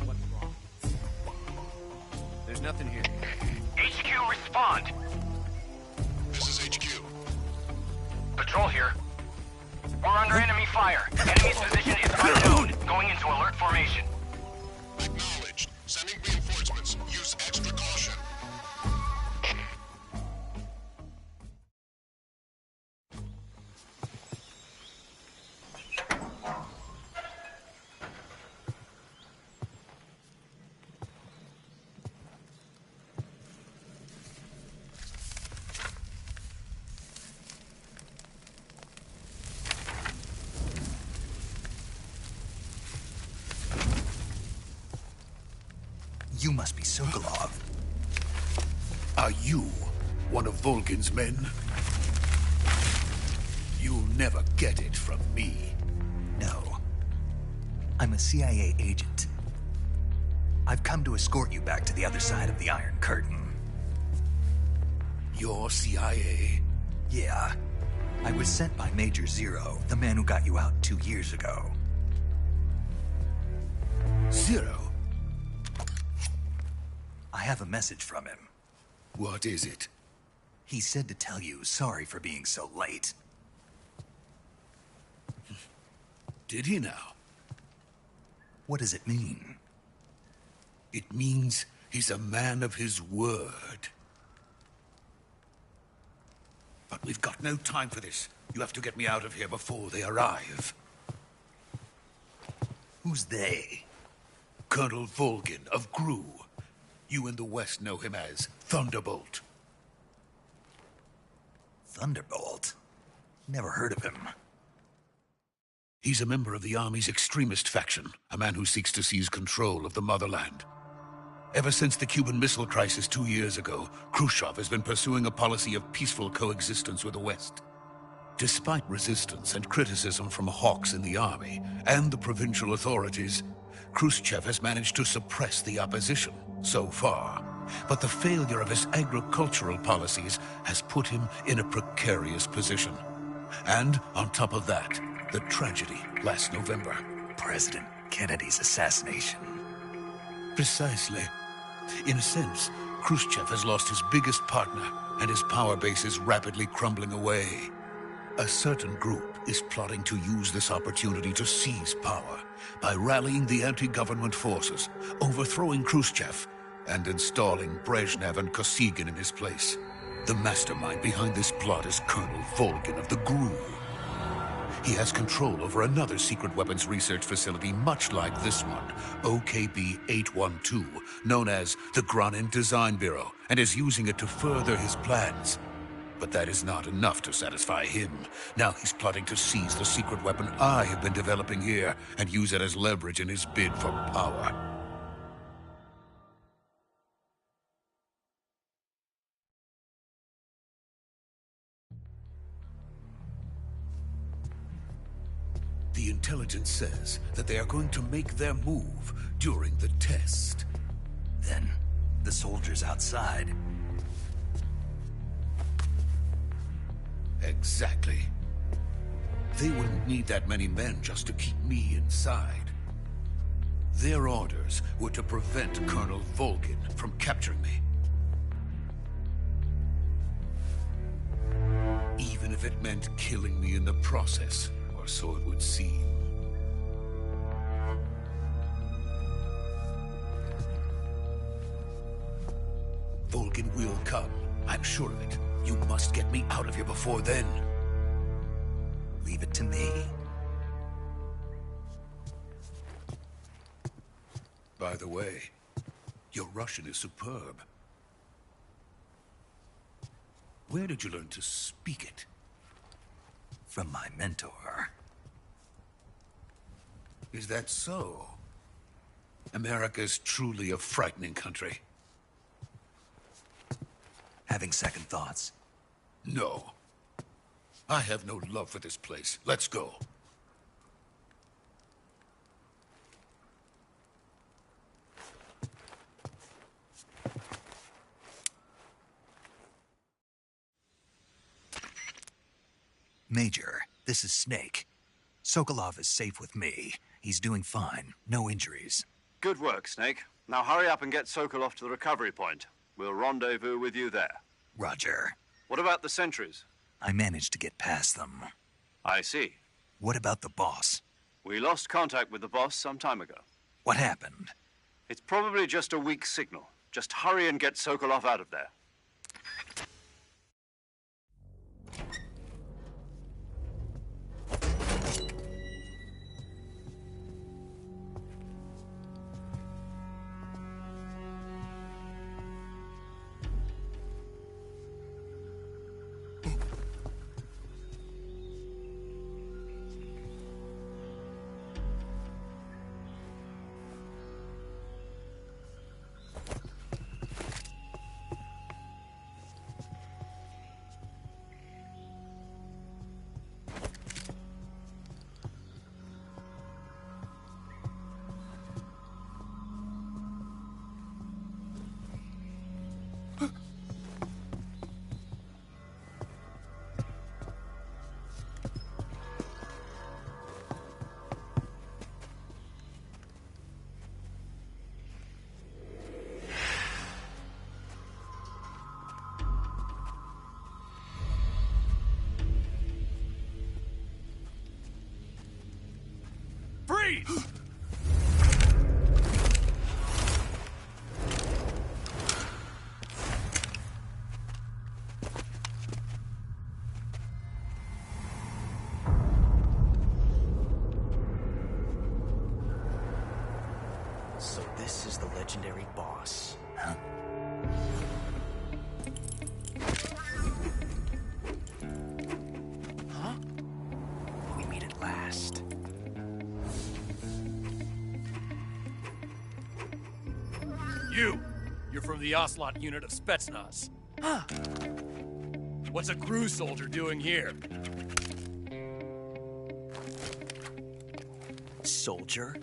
Speaker 7: What's wrong? There's nothing here.
Speaker 8: HQ, respond.
Speaker 4: This is HQ.
Speaker 8: Patrol here. We're under enemy fire. Enemy's position is unknown. Going into alert formation.
Speaker 4: Acknowledged. Sending reinforcements. Use extra caution.
Speaker 1: You must be Sokolov.
Speaker 9: Are you one of Volgin's men? You'll never get it from me.
Speaker 1: No. I'm a CIA agent. I've come to escort you back to the other side of the Iron Curtain.
Speaker 9: You're CIA?
Speaker 1: Yeah. I was sent by Major Zero, the man who got you out 2 years ago.
Speaker 9: Zero?
Speaker 1: I have a message from him.
Speaker 9: What is it?
Speaker 1: He said to tell you sorry for being so late.
Speaker 9: Did he now?
Speaker 1: What does it mean?
Speaker 9: It means he's a man of his word. But we've got no time for this. You have to get me out of here before they arrive.
Speaker 1: Who's they?
Speaker 9: Colonel Volgin of GRU. You in the West know him as Thunderbolt.
Speaker 1: Thunderbolt? Never heard of him.
Speaker 9: He's a member of the Army's extremist faction, a man who seeks to seize control of the motherland. Ever since the Cuban Missile Crisis 2 years ago, Khrushchev has been pursuing a policy of peaceful coexistence with the West. Despite resistance and criticism from hawks in the army and the provincial authorities, Khrushchev has managed to suppress the opposition, so far. But the failure of his agricultural policies has put him in a precarious position. And on top of that, the tragedy last November.
Speaker 1: President Kennedy's assassination.
Speaker 9: Precisely. In a sense, Khrushchev has lost his biggest partner, and his power base is rapidly crumbling away. A certain group is plotting to use this opportunity to seize power by rallying the anti-government forces, overthrowing Khrushchev, and installing Brezhnev and Kosygin in his place. The mastermind behind this plot is Colonel Volgin of the GRU. He has control over another secret weapons research facility much like this one, OKB-812, known as the Granin Design Bureau, and is using it to further his plans. But that is not enough to satisfy him. Now he's plotting to seize the secret weapon I have been developing here and use it as leverage in his bid for power. The intelligence says that they are going to make their move during the test.
Speaker 1: Then, the soldiers outside.
Speaker 9: Exactly. They wouldn't need that many men just to keep me inside. Their orders were to prevent Colonel Volgin from capturing me. Even if it meant killing me in the process. Or so it would seem. Volgin will come. I'm sure of it. You must get me out of here before then.
Speaker 1: Leave it to me.
Speaker 9: By the way, your Russian is superb. Where did you learn to speak it?
Speaker 1: From my mentor.
Speaker 9: Is that so? America's truly a frightening country.
Speaker 1: Having second thoughts?
Speaker 9: No. I have no love for this place. Let's go.
Speaker 1: Major, this is Snake. Sokolov is safe with me. He's doing fine. No injuries.
Speaker 2: Good work, Snake. Now hurry up and get Sokolov to the recovery point. We'll rendezvous with you there.
Speaker 1: Roger.
Speaker 2: What about the sentries?
Speaker 1: I managed to get past them.
Speaker 2: I see.
Speaker 1: What about the boss?
Speaker 2: We lost contact with the boss some time ago.
Speaker 1: What happened?
Speaker 2: It's probably just a weak signal. Just hurry and get Sokolov out of there.
Speaker 7: Freeze!
Speaker 3: So this is the legendary boss.
Speaker 1: Huh?
Speaker 3: Huh? We meet at last.
Speaker 7: You're from the Ocelot unit of Spetsnaz.
Speaker 3: Huh.
Speaker 7: What's a crew soldier doing here?
Speaker 3: Soldier?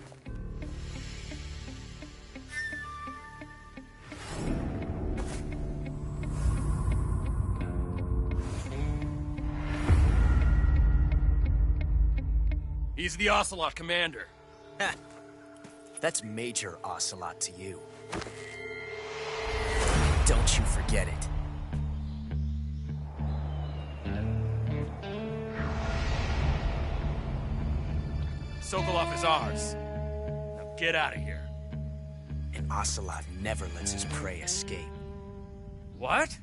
Speaker 7: He's the Ocelot commander.
Speaker 3: Ha! That's Major Ocelot to you. Don't you forget it.
Speaker 7: Sokolov is ours. Now get out of here.
Speaker 3: And Ocelot never lets his prey escape.
Speaker 7: What?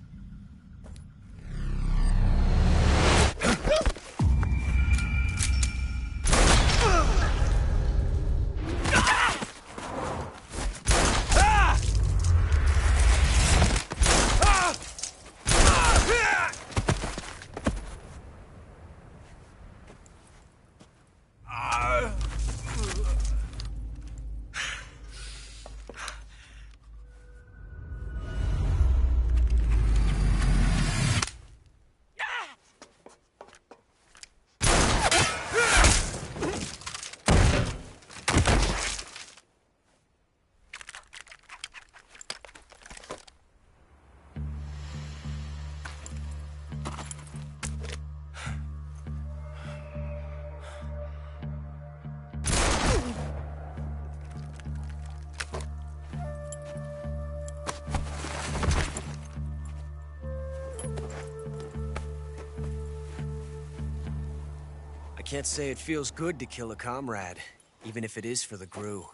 Speaker 3: I can't say it feels good to kill a comrade, even if it is for the GRU.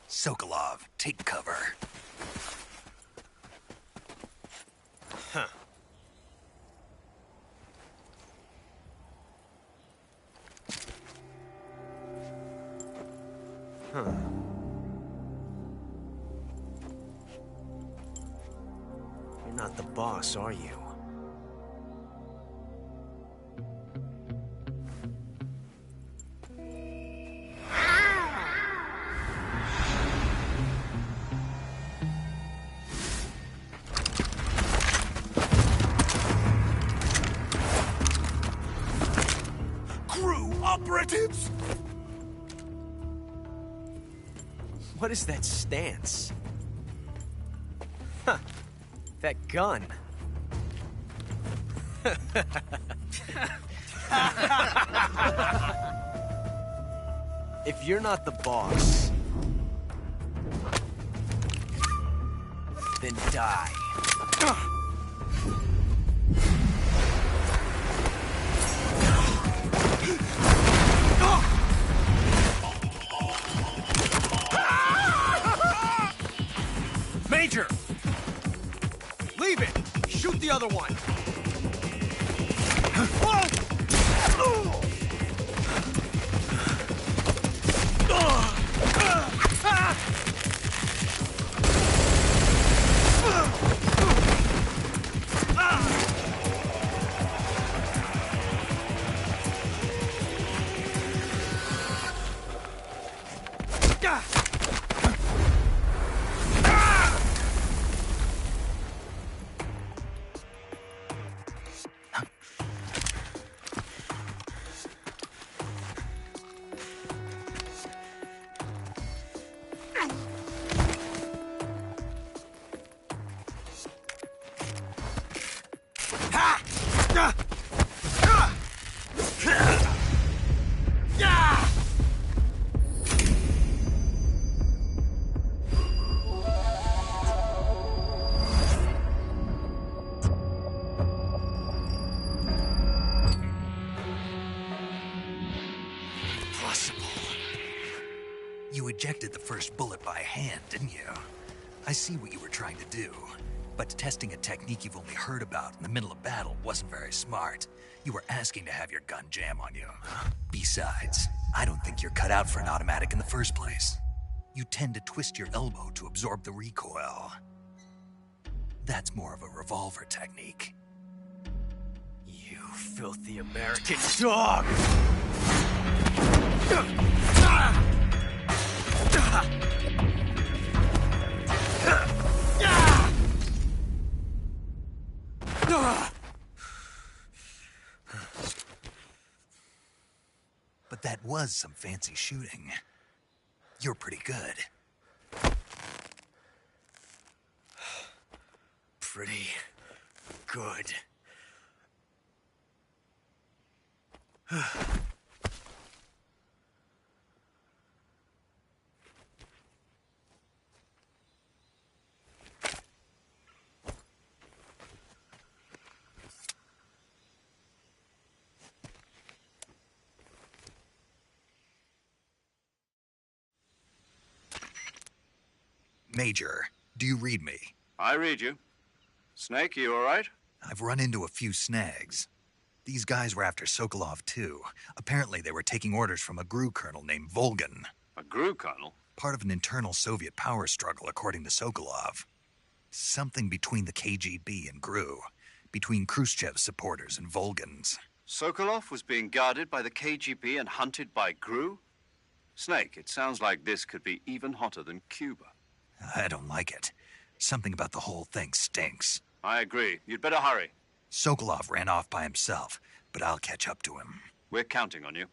Speaker 1: Sokolov, take cover.
Speaker 3: Huh. Huh. You're not the boss, are you?
Speaker 1: Operatives!
Speaker 3: What is that stance? Huh. That gun. If you're not the boss, then die.
Speaker 7: Major!
Speaker 3: Leave it! Shoot the other one!
Speaker 1: did the first bullet by hand, didn't you? I see what you were trying to do. But testing a technique you've only heard about in the middle of battle wasn't very smart. You were asking to have your gun jam on you. Besides, I don't think you're cut out for an automatic in the first place. You tend to twist your elbow to absorb the recoil. That's more of a revolver technique.
Speaker 3: You filthy American dog!
Speaker 1: But that was some fancy shooting. You're pretty good.
Speaker 3: Pretty good.
Speaker 1: Major, do you read me?
Speaker 2: I read you. Snake, you all right?
Speaker 1: I've run into a few snags. These guys were after Sokolov, too. Apparently, they were taking orders from a GRU colonel named Volgin.
Speaker 2: A GRU colonel?
Speaker 1: Part of an internal Soviet power struggle, according to Sokolov. Something between the KGB and GRU. Between Khrushchev's supporters and Volgin's.
Speaker 2: Sokolov was being guarded by the KGB and hunted by GRU? Snake, it sounds like this could be even hotter than Cuba.
Speaker 1: I don't like it. Something about the whole thing stinks.
Speaker 2: I agree. You'd better hurry.
Speaker 1: Sokolov ran off by himself, but I'll catch up to him.
Speaker 2: We're counting on you.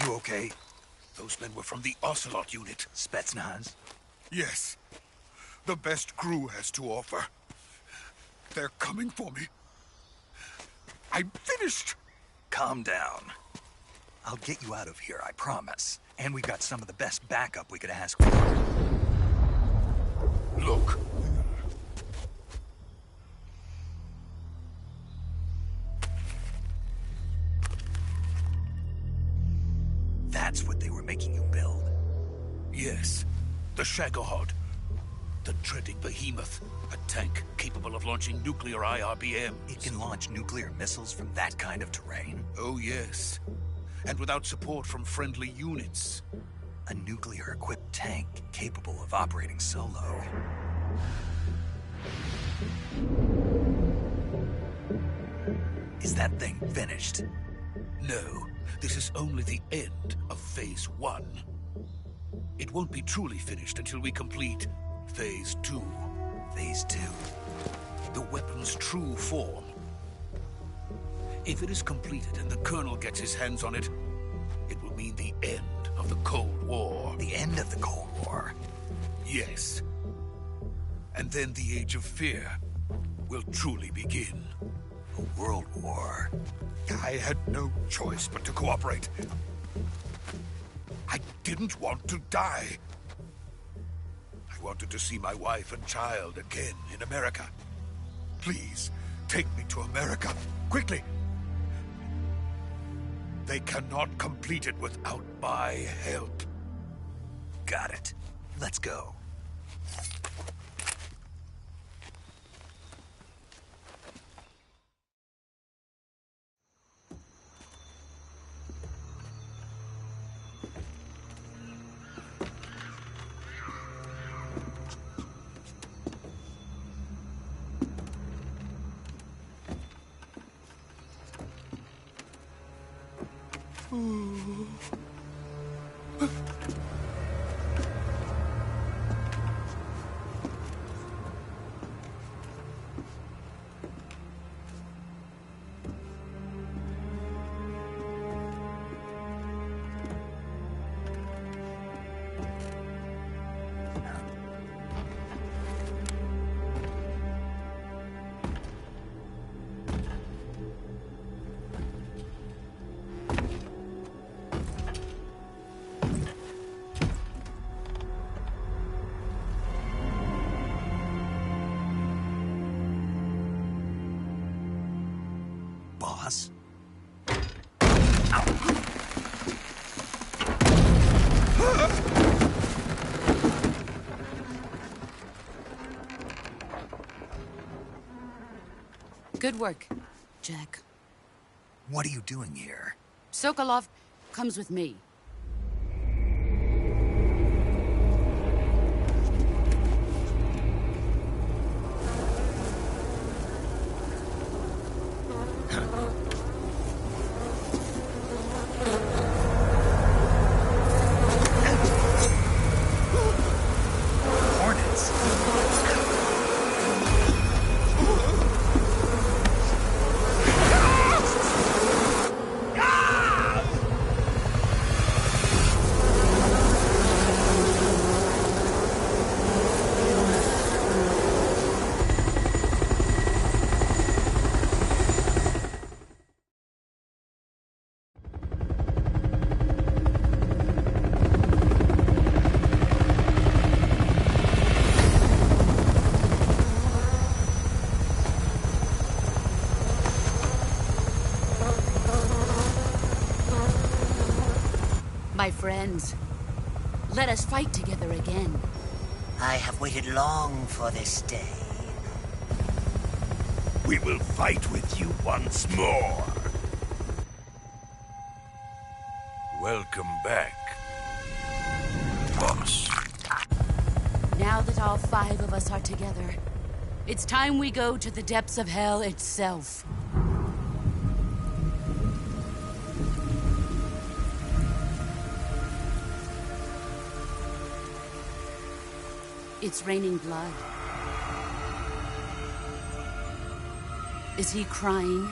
Speaker 1: You okay?
Speaker 9: Those men were from the Ocelot unit.
Speaker 1: Spetsnaz?
Speaker 9: Yes. The best GRU has to offer. They're coming for me. I'm finished.
Speaker 1: Calm down. I'll get you out of here, I promise. And we've got some of the best backup we could ask for.
Speaker 9: Look.
Speaker 1: That's what they were making you build?
Speaker 9: Yes. The Shagohod. The dreaded behemoth. A tank capable of launching nuclear IRBMs.
Speaker 1: It can launch nuclear missiles from that kind of terrain?
Speaker 9: Oh, yes. And without support from friendly units.
Speaker 1: A nuclear-equipped tank capable of operating solo. Is that thing finished?
Speaker 9: No. This is only the end of Phase 1. It won't be truly finished until we complete Phase 2.
Speaker 1: Phase 2?
Speaker 9: The weapon's true form. If it is completed and the Colonel gets his hands on it, it will mean the end of the Cold War.
Speaker 1: The end of the Cold War?
Speaker 9: Yes. And then the Age of Fear will truly begin.
Speaker 1: A world war?
Speaker 9: I had no choice but to cooperate. I didn't want to die. I wanted to see my wife and child again in America. Please, take me to America, quickly. They cannot complete it without my help.
Speaker 1: Got it. Let's go.
Speaker 6: Good work, Jack.
Speaker 1: What are you doing here?
Speaker 6: Sokolov comes with me.
Speaker 1: Hornets.
Speaker 6: My friends, let us fight together again.
Speaker 10: I have waited long for this day.
Speaker 9: We will fight with you once more. Welcome back, boss.
Speaker 6: Now that all 5 of us are together, it's time we go to the depths of hell itself. It's raining blood. Is he crying?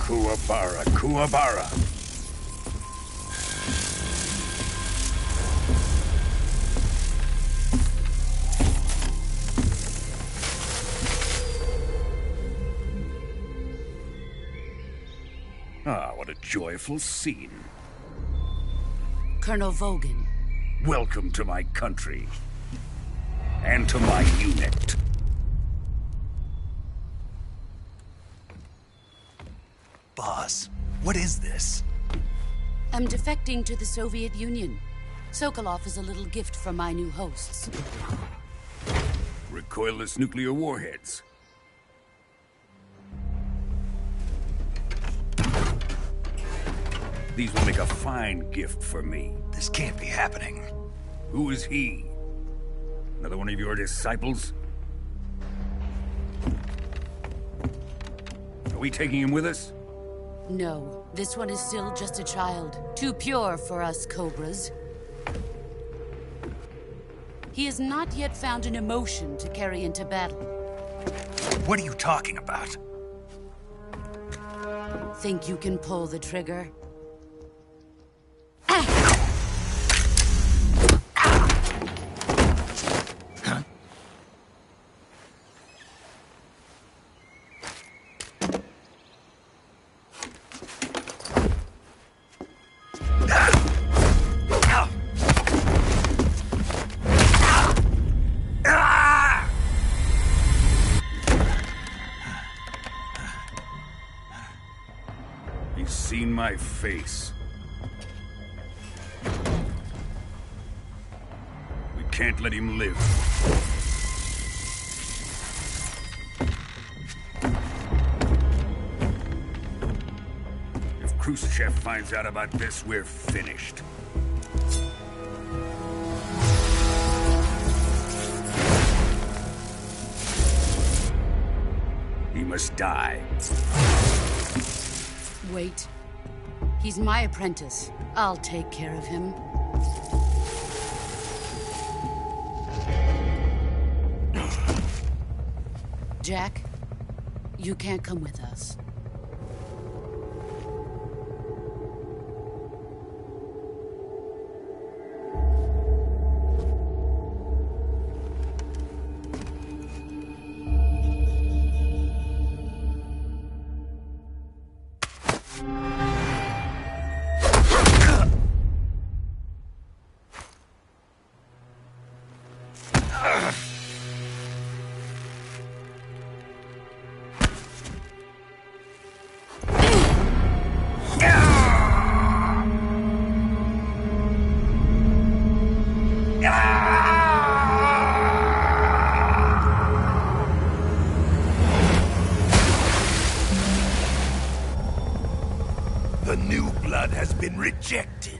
Speaker 9: Kuwabara, Kuwabara. Ah, what a joyful scene.
Speaker 6: Colonel Vogan.
Speaker 9: Welcome to my country. And to my unit.
Speaker 1: Boss, what is this?
Speaker 6: I'm defecting to the Soviet Union. Sokolov is a little gift from my new hosts.
Speaker 9: Recoilless nuclear warheads. These will make a fine gift for me.
Speaker 1: This can't be happening.
Speaker 9: Who is he? Another one of your disciples? Are we taking him with us?
Speaker 6: No, this one is still just a child. Too pure for us Cobras. He has not yet found an emotion to carry into battle.
Speaker 1: What are you talking about?
Speaker 6: Think you can pull the trigger?
Speaker 9: He's seen my face. We can't let him live. If Khrushchev finds out about this, we're finished. He must die.
Speaker 6: Wait. He's my apprentice. I'll take care of him. Jack, you can't come with us.
Speaker 9: blood has been rejected.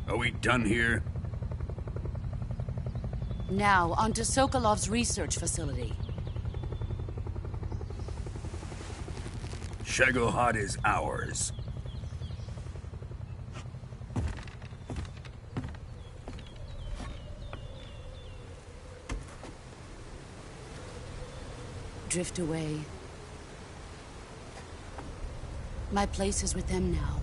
Speaker 9: Are we done here?
Speaker 6: Now, on to Sokolov's research facility.
Speaker 9: Shagohod is ours.
Speaker 6: Drift away. My place is with them now.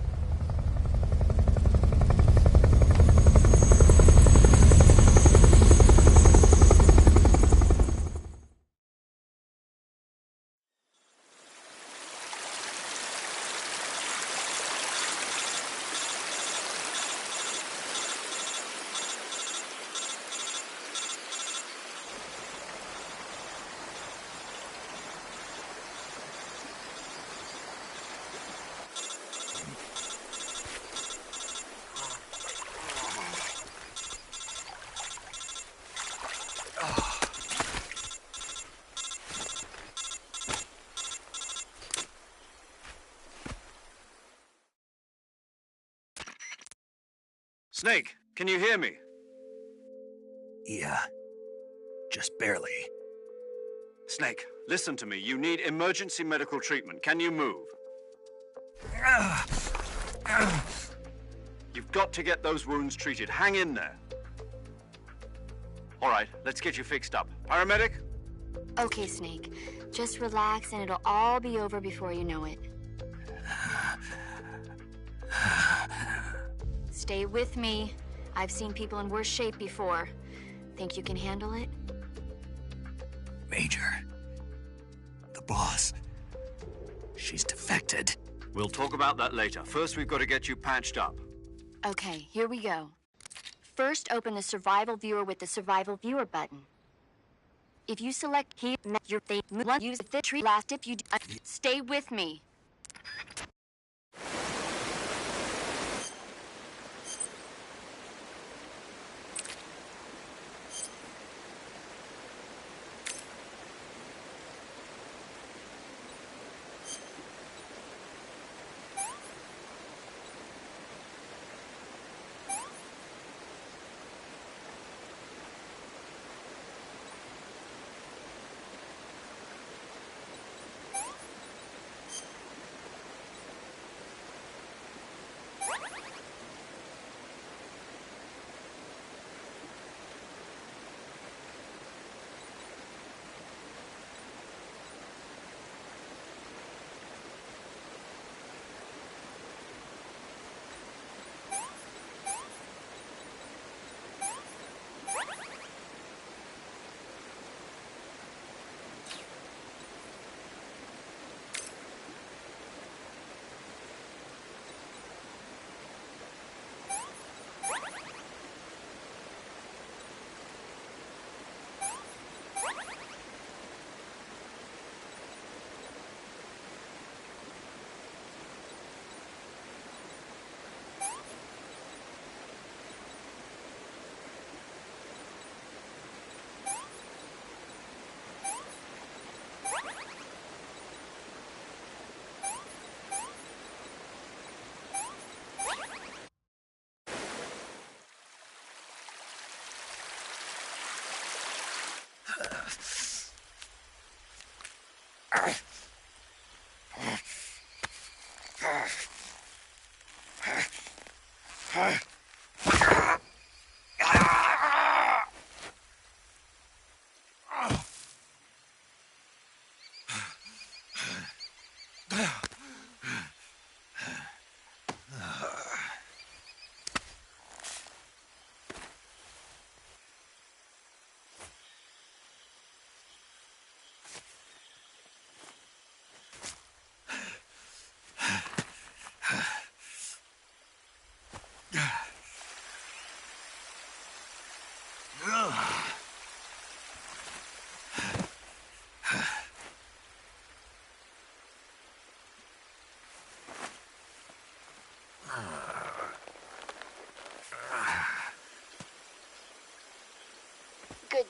Speaker 2: Snake, can you hear me?
Speaker 1: Yeah. Just barely.
Speaker 2: Snake, listen to me. You need emergency medical treatment. Can you move? You've got to get those wounds treated. Hang in there. All right, let's get you fixed up. Paramedic?
Speaker 5: Okay, Snake. Just relax and it'll all be over before you know it. Stay with me. I've seen people in worse shape before. Think you can handle it?
Speaker 1: Major. The boss. She's defected.
Speaker 2: We'll talk about that later. First, we've got to get you patched up.
Speaker 5: Okay, here we go. First, open the Survival Viewer with the Survival Viewer button. If you select here, your thing, use the tree last if you stay with me.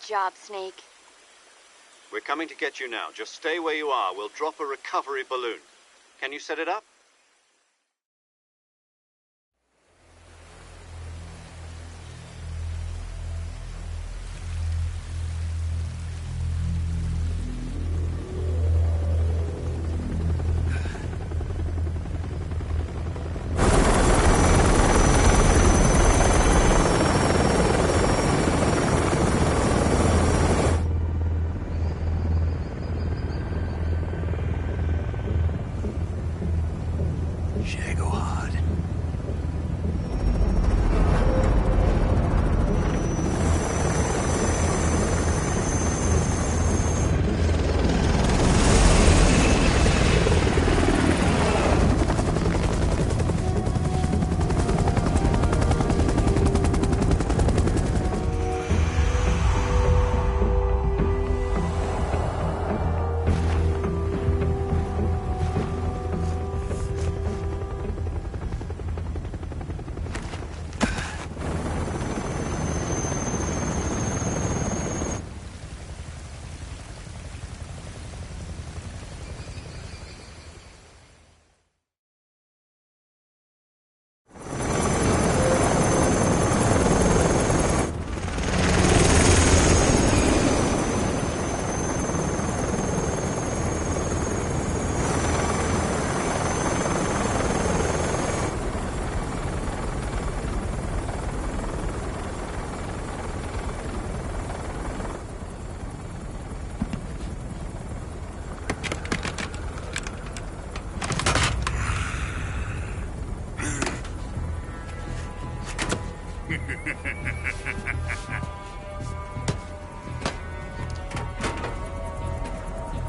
Speaker 5: Good job, Snake.
Speaker 2: We're coming to get you now. Just stay where you are. We'll drop a recovery balloon. Can you set it up?
Speaker 1: Shagohod.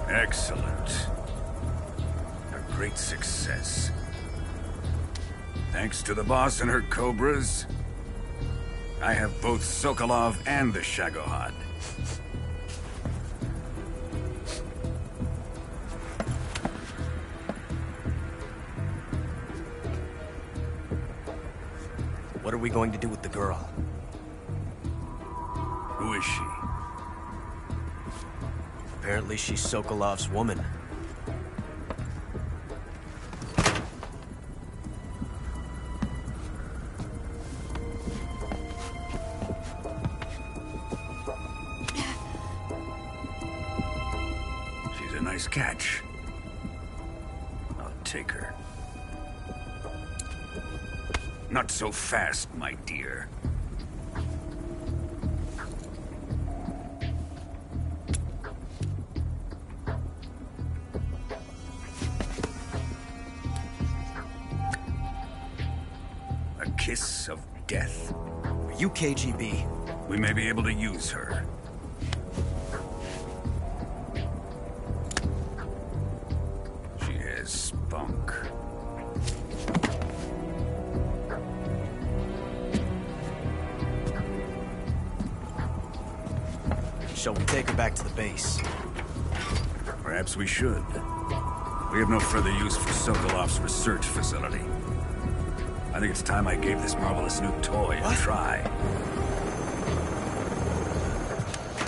Speaker 11: Excellent. A great success. Thanks to the boss and her cobras, I have both Sokolov and the Shagohod.
Speaker 3: What are we going to do with the girl?
Speaker 11: Who is she?
Speaker 3: Apparently she's Sokolov's woman.
Speaker 11: She's a nice catch. I'll take her. Not so fast, my dear. A kiss of death.
Speaker 3: Are you KGB?
Speaker 11: We may be able to use her. She has spunk.
Speaker 3: Shall we take her back to the base?
Speaker 11: Perhaps we should. We have no further use for Sokolov's research facility. I think it's time I gave this marvelous new toy a try.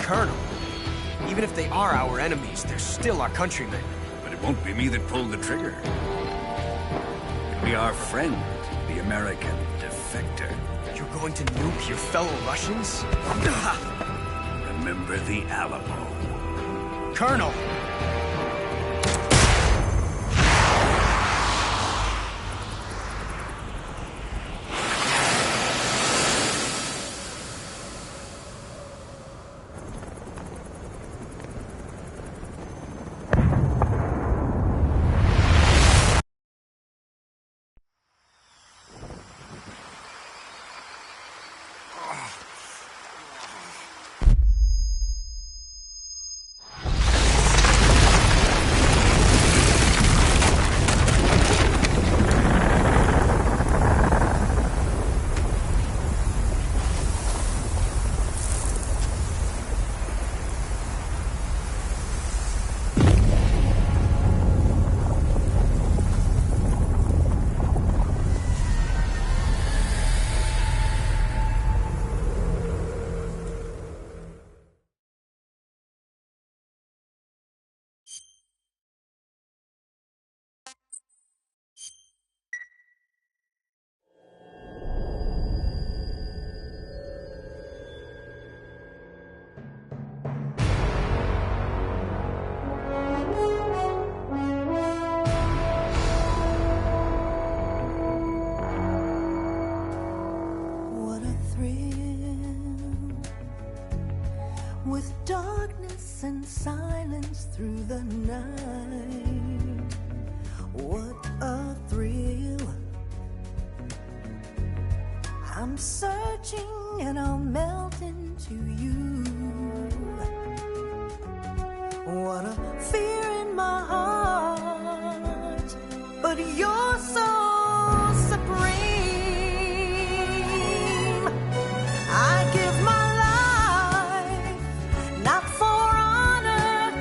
Speaker 3: Colonel, even if they are our enemies, they're still our countrymen.
Speaker 11: But it won't be me that pulled the trigger. It'll be our friend, the American defector.
Speaker 3: You're going to nuke your fellow Russians?
Speaker 11: Remember the Alamo.
Speaker 3: Colonel!
Speaker 12: with darkness and silence through the night. What a thrill. I'm searching and I'll melt into you. What a fear in my heart, but you're so supreme. I give my life, not for honor,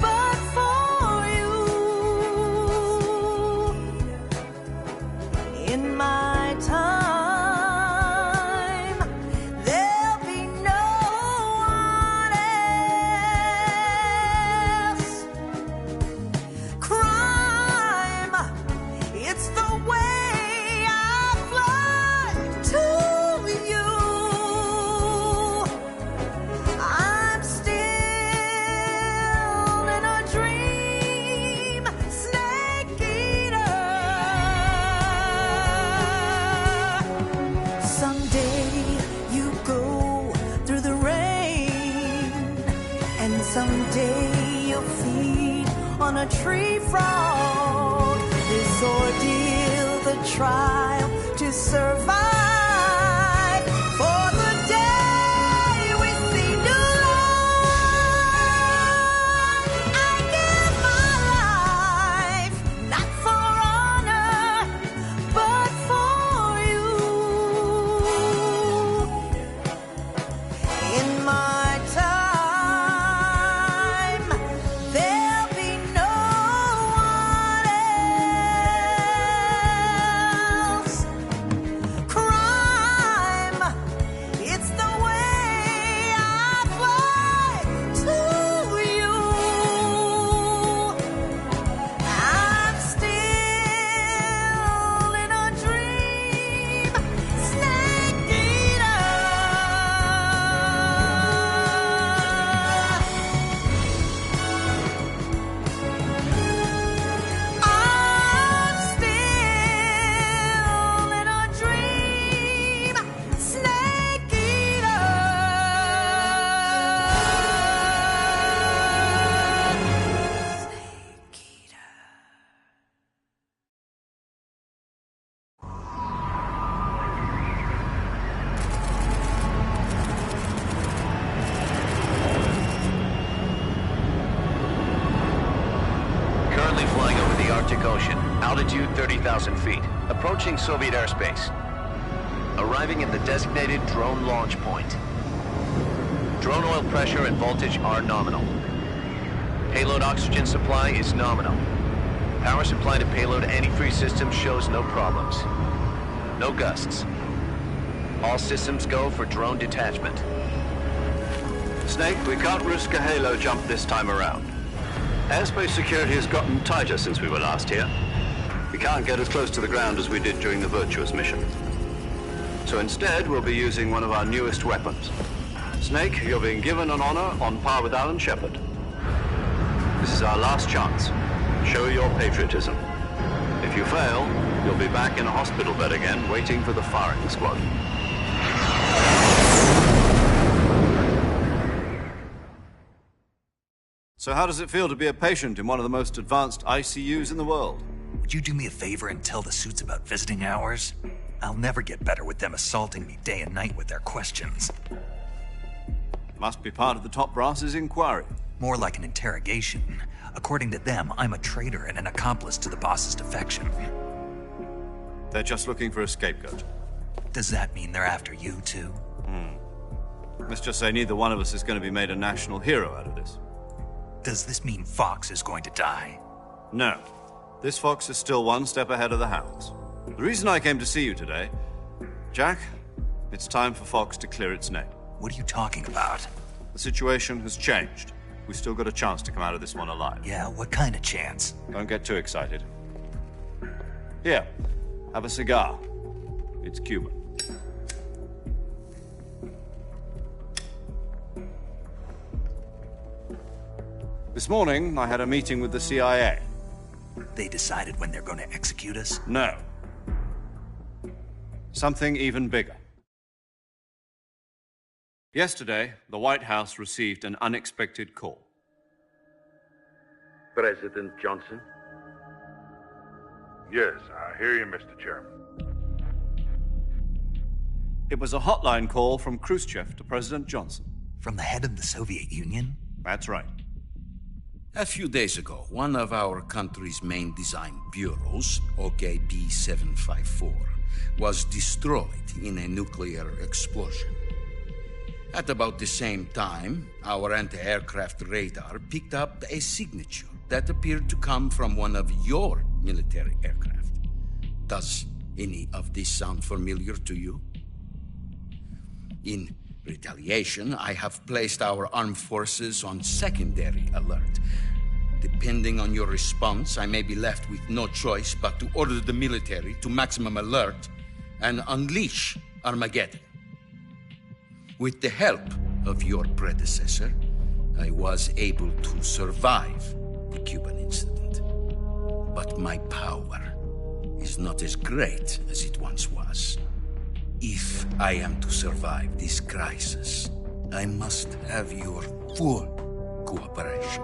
Speaker 12: but for you. In my time, there'll be no one else. Crime, it's the way I fly to you. I'm still in a dream, snake eater. Someday you go through the rain, and someday you'll feed on a tree frog. This ordeal, the trial to survive, for the day we see new life. I give my life, not for honor, but for you. In my time, there'll be no one else. Crime, it's the way I fly to you. I'm still in a dream, snake eater. I'm still in a dream, snake eater.
Speaker 13: Currently flying over the Arctic Ocean, altitude 30,000 feet, approaching Soviet airspace. Arriving at the designated drone launch point. Drone oil pressure and voltage are nominal. Payload oxygen supply is nominal. Power supply to payload antifreeze system shows no problems. No gusts. All systems go for drone detachment.
Speaker 2: Snake, we can't risk a halo jump this time around. Airspace security has gotten tighter since we were last here. We can't get as close to the ground as we did during the Virtuous mission. So instead, we'll be using one of our newest weapons. Snake, you're being given an honor on par with Alan Shepard. This is our last chance. Show your patriotism. If you fail, you'll be back in a hospital bed again, waiting for the firing squad. So how does it feel to be a patient in one of the most advanced ICUs in the world?
Speaker 1: Would you do me a favor and tell the suits about visiting hours? I'll never get better with them assaulting me day and night with their questions.
Speaker 2: Must be part of the top brass's inquiry.
Speaker 1: More like an interrogation. According to them, I'm a traitor and an accomplice to the boss's defection.
Speaker 2: They're just looking for a scapegoat.
Speaker 1: Does that mean they're after you, too?
Speaker 2: Let's just say neither one of us is going to be made a national hero out of this.
Speaker 1: Does this mean Fox is going to die?
Speaker 2: No. This Fox is still one step ahead of the Hounds. The reason I came to see you today, Jack, it's time for Fox to clear its name.
Speaker 1: What are you talking about?
Speaker 2: The situation has changed. We still got a chance to come out of this one alive.
Speaker 1: Yeah, what kind of chance?
Speaker 2: Don't get too excited. Here, have a cigar. It's Cuban. This morning, I had a meeting with the CIA.
Speaker 1: They decided when they're going to execute us?
Speaker 2: No. Something even bigger. Yesterday, the White House received an unexpected call.
Speaker 14: President Johnson?
Speaker 15: Yes, I hear you, Mr. Chairman.
Speaker 2: It was a hotline call from Khrushchev to President Johnson.
Speaker 1: From the head of the Soviet Union?
Speaker 2: That's right.
Speaker 9: A few days ago, one of our country's main design bureaus, OKB 754, was destroyed in a nuclear explosion. At about the same time, our anti-aircraft radar picked up a signature that appeared to come from one of your military aircraft. Does any of this sound familiar to you? In retaliation, I have placed our armed forces on secondary alert. Depending on your response, I may be left with no choice but to order the military to maximum alert and unleash Armageddon. With the help of your predecessor, I was able to survive the Cuban incident. But my power is not as great as it once was. If I am to survive this crisis, I must have your full cooperation.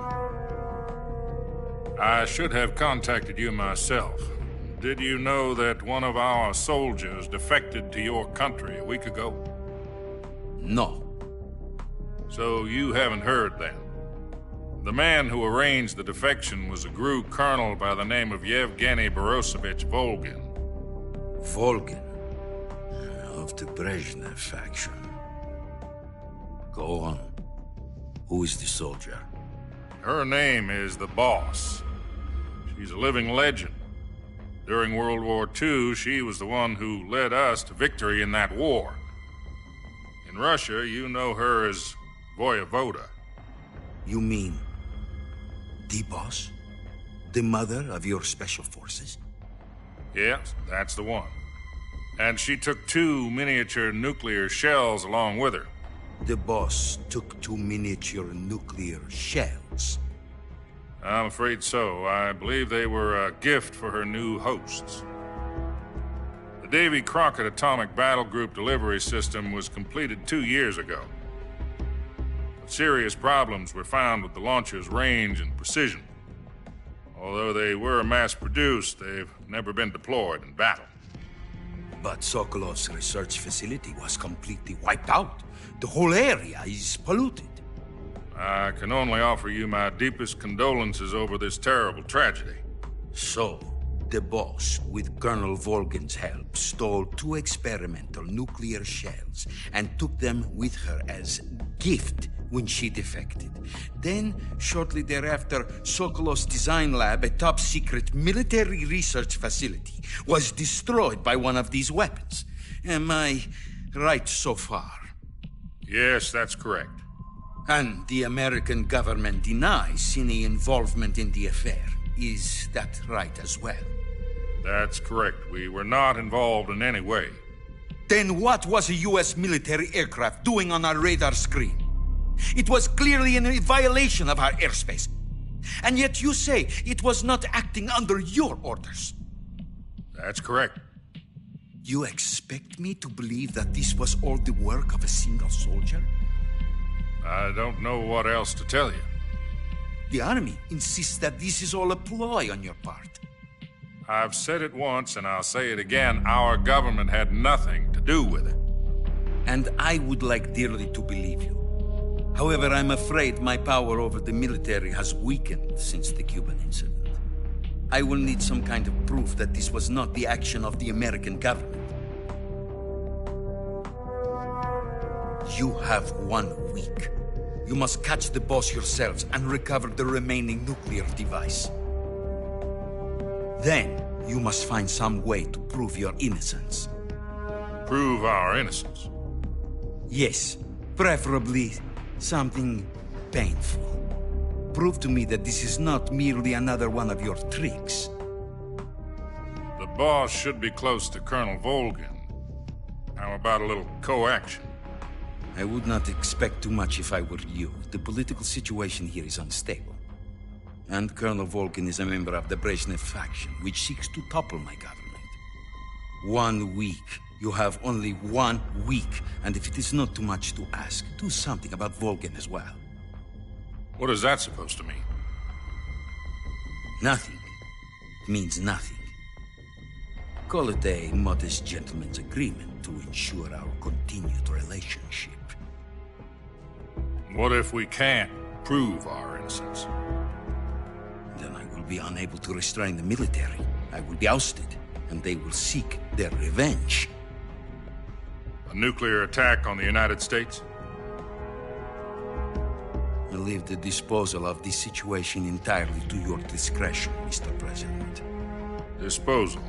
Speaker 15: I should have contacted you myself. Did you know that one of our soldiers defected to your country a week ago?
Speaker 9: No.
Speaker 15: So you haven't heard then? The man who arranged the defection was a GRU colonel by the name of Yevgeny Borisovich Volgin.
Speaker 9: Volgin? Of the Brezhnev faction. Go on. Who is the soldier?
Speaker 15: Her name is the Boss. She's a living legend. During World War II, she was the one who led us to victory in that war. In Russia, you know her as Voyevoda.
Speaker 9: You mean the Boss? The mother of your special forces?
Speaker 15: Yes, that's the one. And she took 2 miniature nuclear shells along with her.
Speaker 9: The Boss took 2 miniature nuclear shells?
Speaker 15: I'm afraid so. I believe they were a gift for her new hosts. The Davy Crockett Atomic Battle Group delivery system was completed 2 years ago. But serious problems were found with the launcher's range and precision. Although they were mass-produced, they've never been deployed in battle.
Speaker 9: But Sokolov's research facility was completely wiped out. The whole area is polluted.
Speaker 15: I can only offer you my deepest condolences over this terrible tragedy.
Speaker 9: So, the Boss, with Colonel Volgin's help, stole 2 experimental nuclear shells and took them with her as gift when she defected. Then, shortly thereafter, Sokolov's design lab, a top-secret military research facility, was destroyed by one of these weapons. Am I right so far?
Speaker 15: Yes, that's correct.
Speaker 9: And the American government denies any involvement in the affair. Is that right as well?
Speaker 15: That's correct. We were not involved in any way.
Speaker 9: Then what was a U.S. military aircraft doing on our radar screen? It was clearly in violation of our airspace. And yet you say it was not acting under your orders.
Speaker 15: That's correct.
Speaker 9: You expect me to believe that this was all the work of a single soldier?
Speaker 15: I don't know what else to tell you.
Speaker 9: The Army insists that this is all a ploy on your part.
Speaker 15: I've said it once and I'll say it again. Our government had nothing to do with it.
Speaker 9: And I would like dearly to believe you. However, I'm afraid my power over the military has weakened since the Cuban incident. I will need some kind of proof that this was not the action of the American government. You have 1 week. You must catch the Boss yourselves and recover the remaining nuclear device. Then, you must find some way to prove your innocence.
Speaker 15: Prove our innocence?
Speaker 9: Yes, preferably something painful. Prove to me that this is not merely another one of your tricks.
Speaker 15: The Boss should be close to Colonel Volgin. How about a little co-action?
Speaker 9: I would not expect too much if I were you. The political situation here is unstable. And Colonel Volgin is a member of the Brezhnev faction, which seeks to topple my government. 1 week You have only 1 week, and if it is not too much to ask, do something about Volgin as well.
Speaker 15: What is that supposed to mean?
Speaker 9: Nothing. It means nothing. Call it a modest gentleman's agreement to ensure our continued relationship.
Speaker 15: What if we can't prove our innocence?
Speaker 9: Then I will be unable to restrain the military. I will be ousted, and they will seek their revenge.
Speaker 15: A nuclear attack on the United States?
Speaker 9: I leave the disposal of this situation entirely to your discretion, Mr. President.
Speaker 15: Disposal?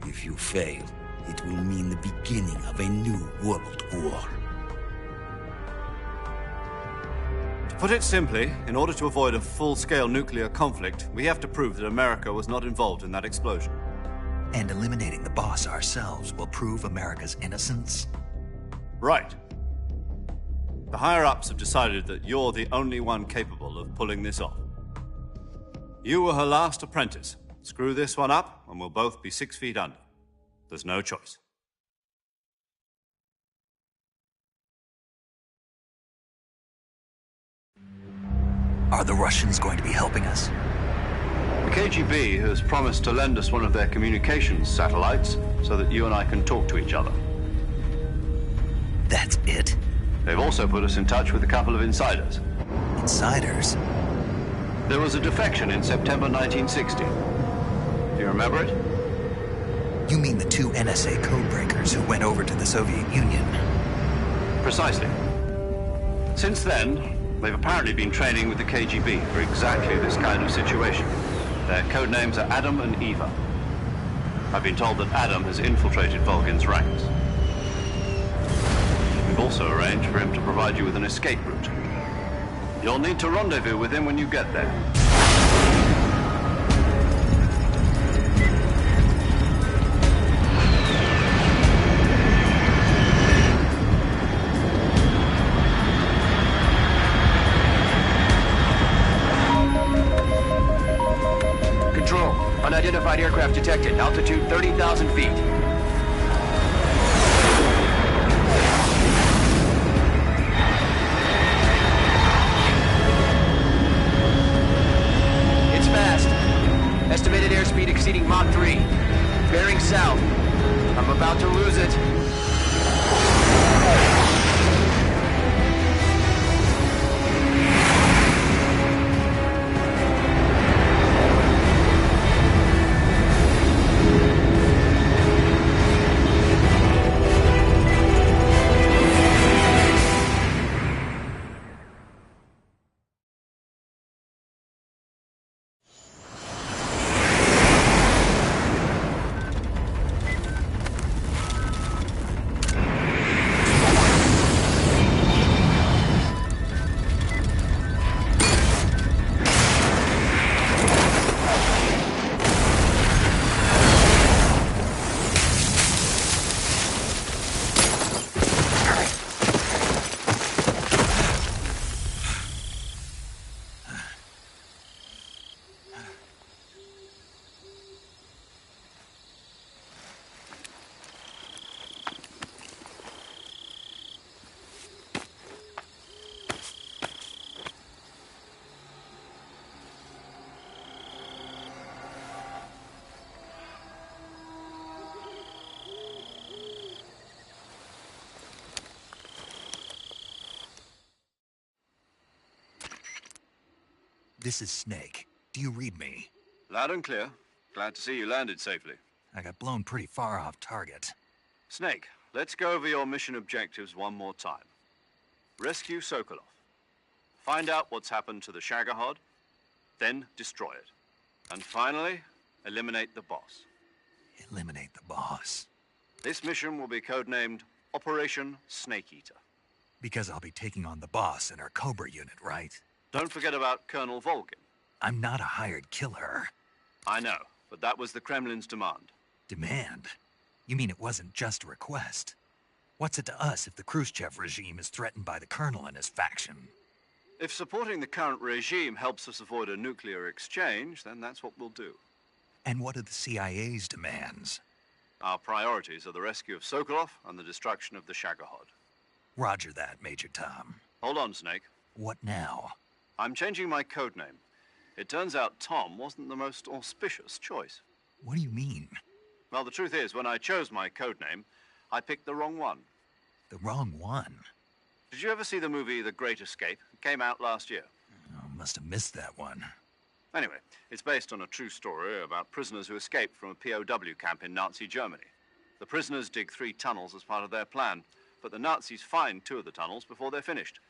Speaker 9: If you fail, it will mean the beginning of a new world war.
Speaker 2: To put it simply, in order to avoid a full-scale nuclear conflict, we have to prove that America was not involved in that explosion.
Speaker 1: And eliminating the boss ourselves will prove America's innocence?
Speaker 2: Right. The higher-ups have decided that you're the only one capable of pulling this off. You were her last apprentice. Screw this one up, and we'll both be 6 feet under. There's no choice.
Speaker 1: Are the Russians going to be helping us?
Speaker 2: The KGB has promised to lend us one of their communications satellites so that you and I can talk to each other.
Speaker 1: That's it?
Speaker 2: They've also put us in touch with a couple of insiders.
Speaker 1: Insiders?
Speaker 2: There was a defection in September 1960. Do you remember it?
Speaker 1: You mean the 2 NSA codebreakers who went over to the Soviet Union?
Speaker 2: Precisely. Since then, they've apparently been training with the KGB for exactly this kind of situation. Their code names are Adam and Eva. I've been told that Adam has infiltrated Volgin's ranks. We've also arranged for him to provide you with an escape route. You'll need to rendezvous with him when you get there.
Speaker 3: Unidentified aircraft detected. Altitude 30,000 feet. It's fast. Estimated airspeed exceeding Mach 3. Bearing south. I'm about to lose it.
Speaker 1: This is Snake. Do you read me?
Speaker 2: Loud and clear. Glad to see you landed safely.
Speaker 1: I got blown pretty far off target.
Speaker 2: Snake, let's go over your mission objectives one more time. Rescue Sokolov. Find out what's happened to the Shagohod, then destroy it. And finally, eliminate the boss.
Speaker 1: Eliminate the boss?
Speaker 2: This mission will be codenamed Operation Snake Eater.
Speaker 1: Because I'll be taking on the boss in our Cobra unit, right?
Speaker 2: Don't forget about Colonel Volgin.
Speaker 1: I'm not a hired killer.
Speaker 2: I know, but that was the Kremlin's demand.
Speaker 1: Demand? You mean it wasn't just a request? What's it to us if the Khrushchev regime is threatened by the Colonel and his faction?
Speaker 2: If supporting the current regime helps us avoid a nuclear exchange, then that's what we'll do.
Speaker 1: And what are the CIA's demands?
Speaker 2: Our priorities are the rescue of Sokolov and the destruction of the Shagohod.
Speaker 1: Roger that, Major Tom.
Speaker 2: Hold on, Snake.
Speaker 1: What now?
Speaker 2: I'm changing my code name. It turns out Tom wasn't the most auspicious choice.
Speaker 1: What do you mean?
Speaker 2: Well, the truth is, when I chose my code name, I picked the wrong one.
Speaker 1: The wrong one?
Speaker 2: Did you ever see the movie The Great Escape? It came out last year.
Speaker 1: Oh, must have missed that one.
Speaker 2: Anyway, it's based on a true story about prisoners who escaped from a POW camp in Nazi Germany. The prisoners dig 3 tunnels as part of their plan, but the Nazis find 2 of the tunnels before they're finished.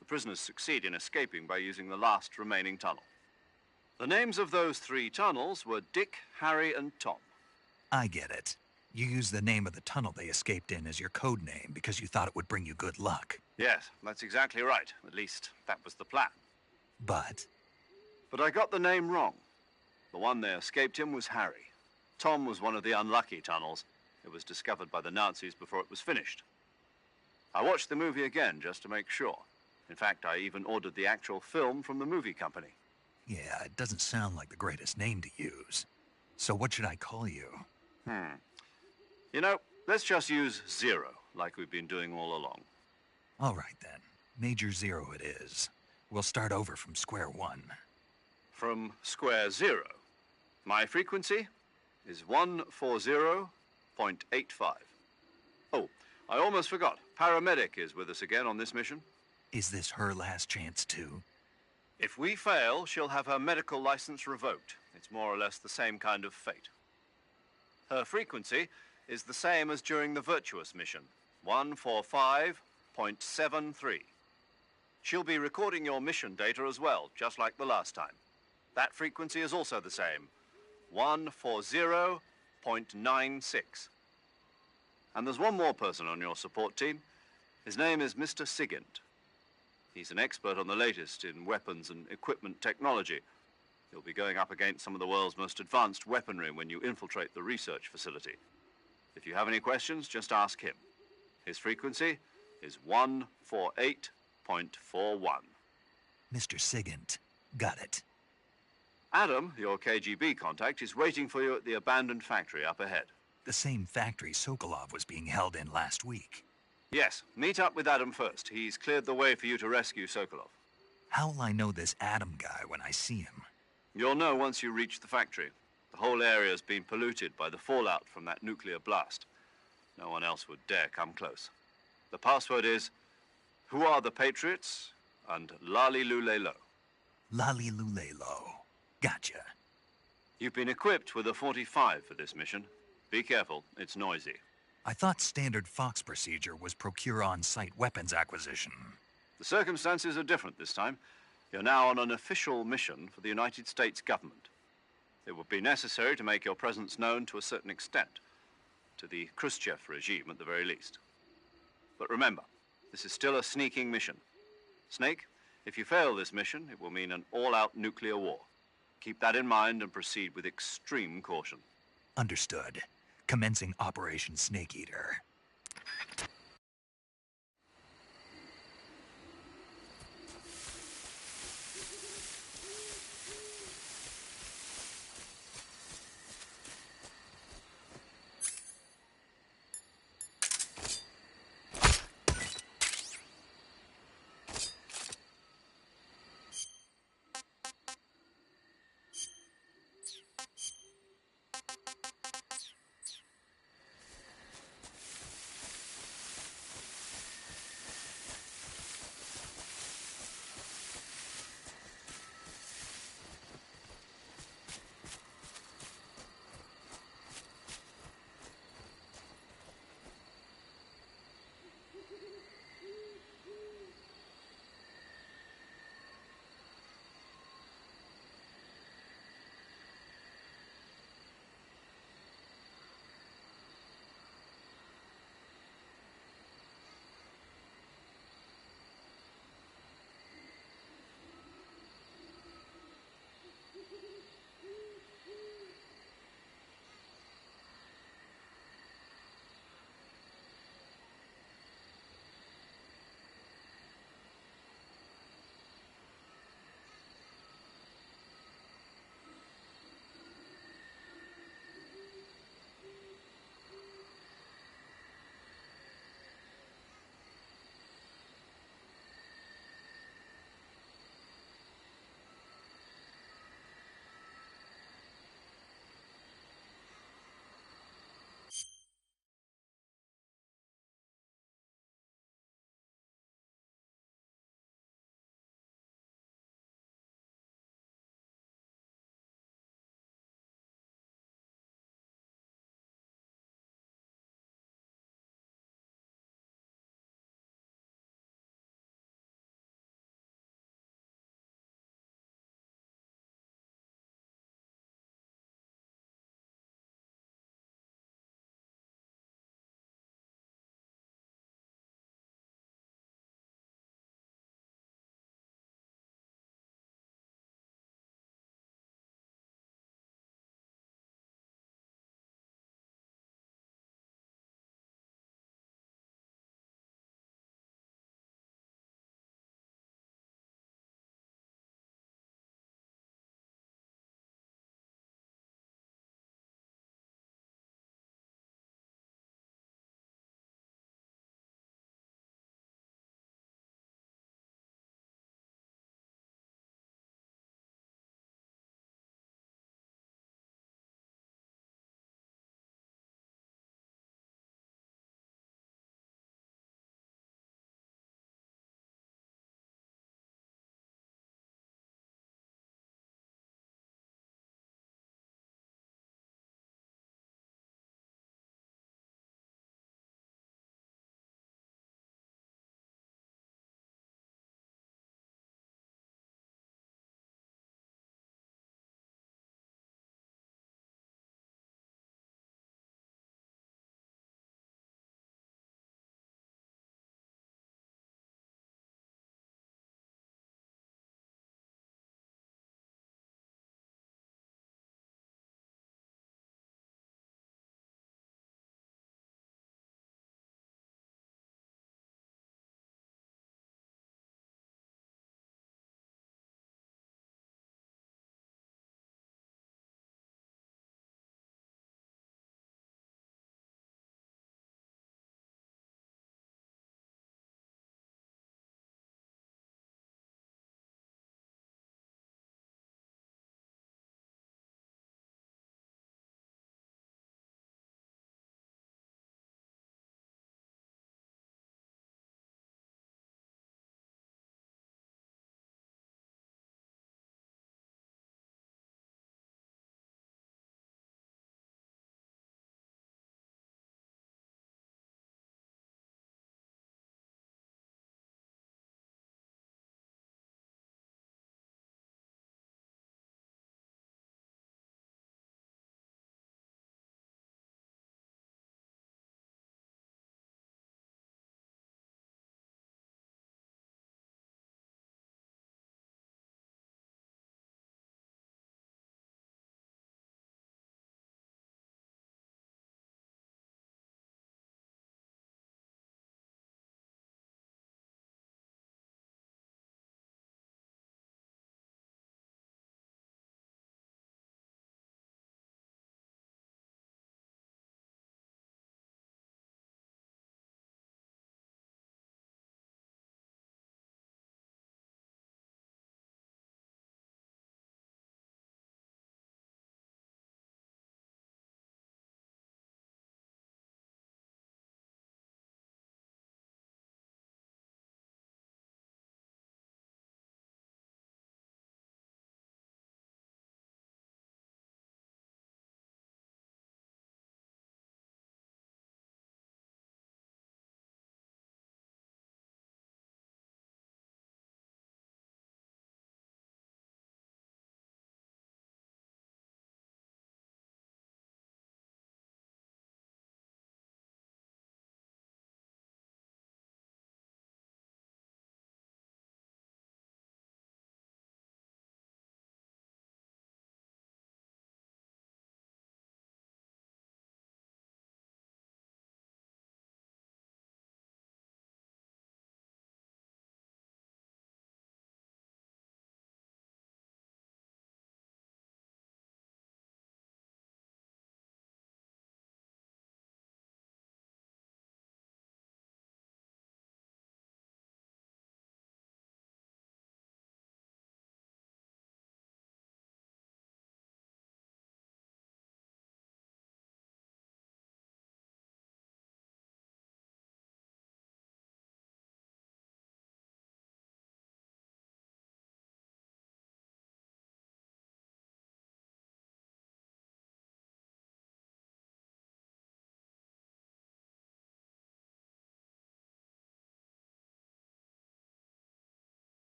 Speaker 2: The prisoners succeed in escaping by using the last remaining tunnel. The names of those 3 tunnels were Dick, Harry, and Tom.
Speaker 1: I get it. You used the name of the tunnel they escaped in as your code name because you thought it would bring you good luck.
Speaker 2: Yes, that's exactly right. At least, that was the plan.
Speaker 1: But
Speaker 2: I got the name wrong. The one they escaped in was Harry. Tom was one of the unlucky tunnels. It was discovered by the Nazis before it was finished. I watched the movie again just to make sure. In fact, I even ordered the actual film from the movie company.
Speaker 1: yeah, it doesn't sound like the greatest name to use. So what should I call you?
Speaker 2: You know, let's just use Zero, like we've been doing all along.
Speaker 1: All right, then. Major Zero it is. We'll start over from square one.
Speaker 2: From square zero. My frequency is 140.85. Oh, I almost forgot. Paramedic is with us again on this mission.
Speaker 1: Is this her last chance, too?
Speaker 2: If we fail, she'll have her medical license revoked. It's more or less the same kind of fate. Her frequency is the same as during the Virtuous mission, 145.73. She'll be recording your mission data as well, just like the last time. That frequency is also the same, 140.96. And there's one more person on your support team. His name is Mr. Sigint. He's an expert on the latest in weapons and equipment technology. You'll be going up against some of the world's most advanced weaponry when you infiltrate the research facility. If you have any questions, just ask him. His frequency is 148.41.
Speaker 1: Mr. Sigint. Got it.
Speaker 2: Adam, your KGB contact, is waiting for you at the abandoned factory up ahead.
Speaker 1: The same factory Sokolov was being held in last week.
Speaker 2: Yes, meet up with Adam first. He's cleared the way for you to rescue Sokolov.
Speaker 1: How will I know this Adam guy when I see him?
Speaker 2: You'll know once you reach the factory. The whole area's been polluted by the fallout from that nuclear blast. No one else would dare come close. The password is, "Who are the Patriots?" and Lali Lule Lo.
Speaker 1: Lali Lule Lo. Gotcha.
Speaker 2: You've been equipped with a 45 for this mission. Be careful, it's noisy.
Speaker 1: I thought standard Fox procedure was procure on-site weapons acquisition.
Speaker 2: The circumstances are different this time. You're now on an official mission for the United States government. It would be necessary to make your presence known to a certain extent, to the Khrushchev regime at the very least. But remember, this is still a sneaking mission. Snake, if you fail this mission, it will mean an all-out nuclear war. Keep that in mind and proceed with extreme caution.
Speaker 1: Understood. Commencing Operation Snake Eater.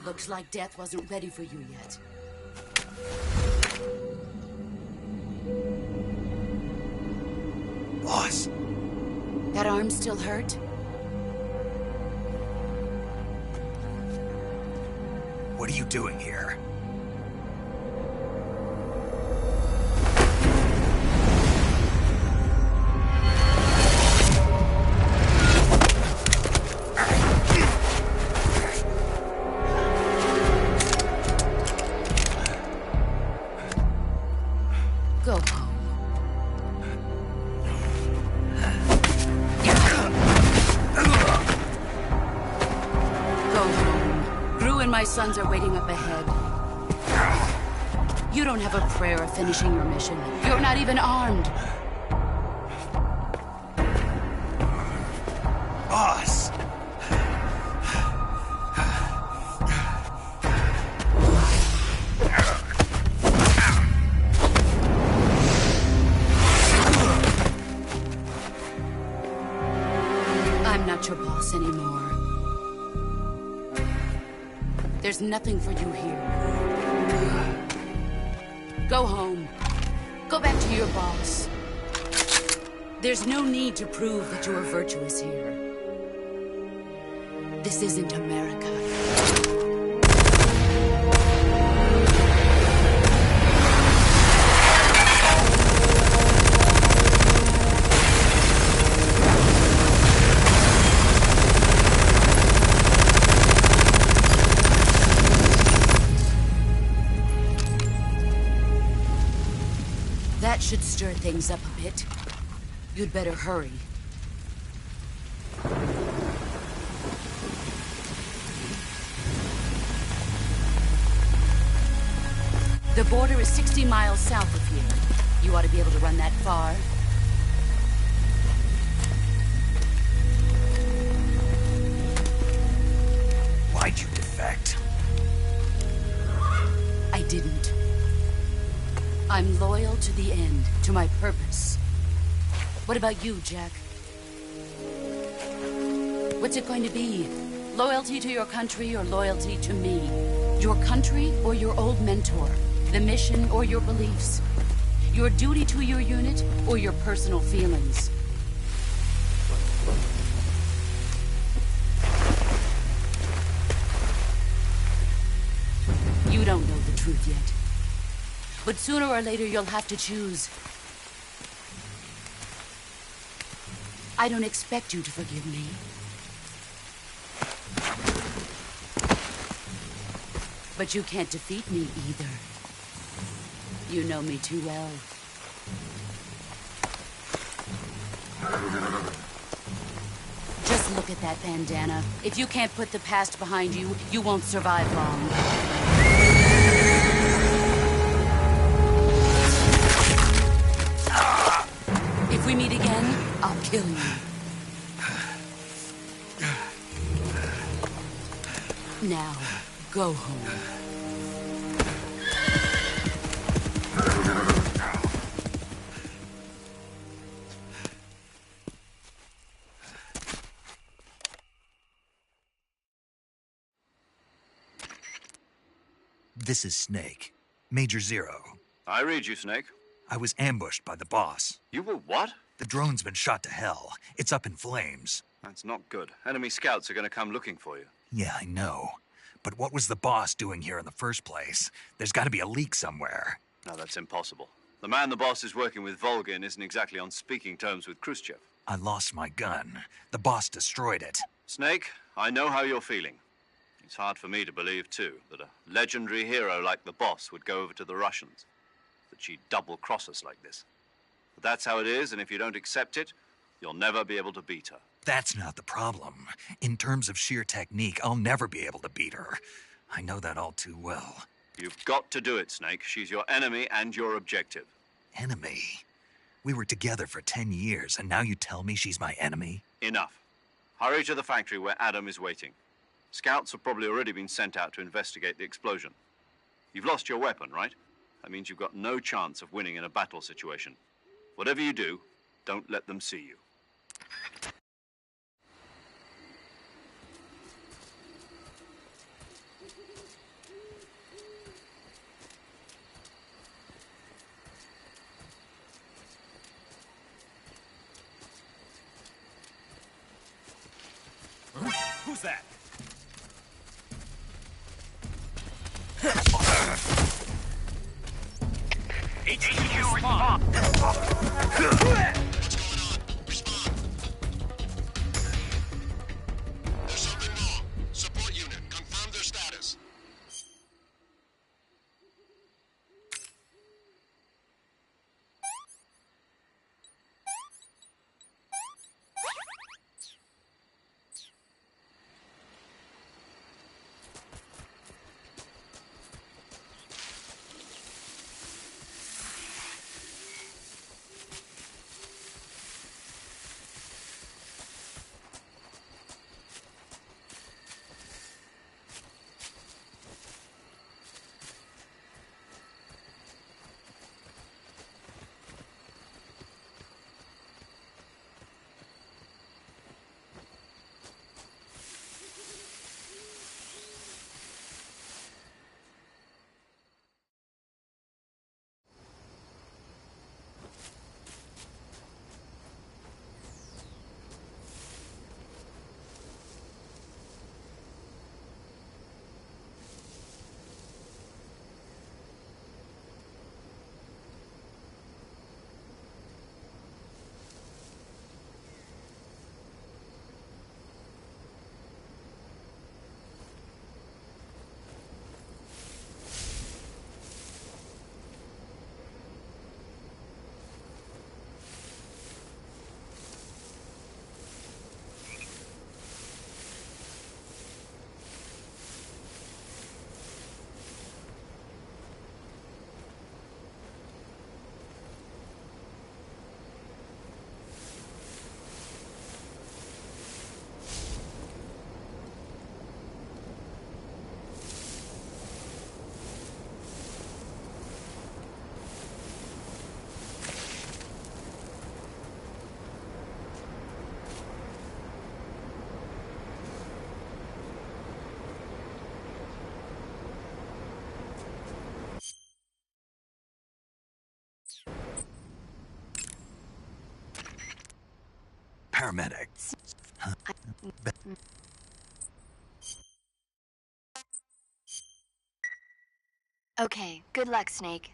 Speaker 6: Looks like death wasn't ready for you yet.
Speaker 1: Boss!
Speaker 6: That arm still hurt?
Speaker 1: What are you doing here?
Speaker 6: Go home. Go home. Gru and my sons are waiting up ahead. You don't have a prayer of finishing your mission. You're not even armed.
Speaker 1: Boss!
Speaker 6: I'm not your boss anymore. There's nothing for you here. Go home. Go back to your boss. There's no need to prove that you are virtuous here. This isn't America. That should stir things up a bit. You'd better hurry. The border is 60 miles south of here. You ought to be able to run that far.
Speaker 1: Why'd you defect?
Speaker 6: I didn't. I'm loyal to the end, to my purpose. What about you, Jack? What's it going to be? Loyalty to your country or loyalty to me? Your country or your old mentor? The mission or your beliefs? Your duty to your unit or your personal feelings? You don't know the truth yet. But sooner or later, you'll have to choose. I don't expect you to forgive me. But you can't defeat me either. You know me too well. Just look at that bandana. If you can't put the past behind you, you won't survive long. If we meet again, I'll kill you. Now, go home.
Speaker 1: This is Snake. Major Zero.
Speaker 2: I read you, Snake.
Speaker 1: I was ambushed by the boss.
Speaker 2: You were what?
Speaker 1: The drone's been shot to hell. It's up in flames.
Speaker 2: That's not good. Enemy scouts are going to come looking for you.
Speaker 1: Yeah, I know. But what was the boss doing here in the first place? There's got to be a leak somewhere.
Speaker 2: No, that's impossible. The man the boss is working with, Volgin, isn't exactly on speaking terms with Khrushchev.
Speaker 1: I lost my gun. The boss destroyed it.
Speaker 2: Snake, I know how you're feeling. It's hard for me to believe, too, that a legendary hero like the boss would go over to the Russians. That she'd double-cross us like this. But that's how it is, and if you don't accept it, you'll never be able to beat her.
Speaker 1: That's not the problem. In terms of sheer technique, I'll never be able to beat her. I know that all too well.
Speaker 2: You've got to do it, Snake. She's your enemy and your objective.
Speaker 1: Enemy? We were together for 10 years, and now you tell me she's my enemy?
Speaker 2: Enough. Hurry to the factory where Adam is waiting. Scouts have probably already been sent out to investigate the explosion. You've lost your weapon, right? That means you've got no chance of winning in a battle situation. Whatever you do, don't let them see you.
Speaker 7: Who's that? HQ respond.
Speaker 4: There's something wrong. Support unit, confirm their status.
Speaker 1: Paramedic. Huh?
Speaker 5: Okay, good luck, Snake.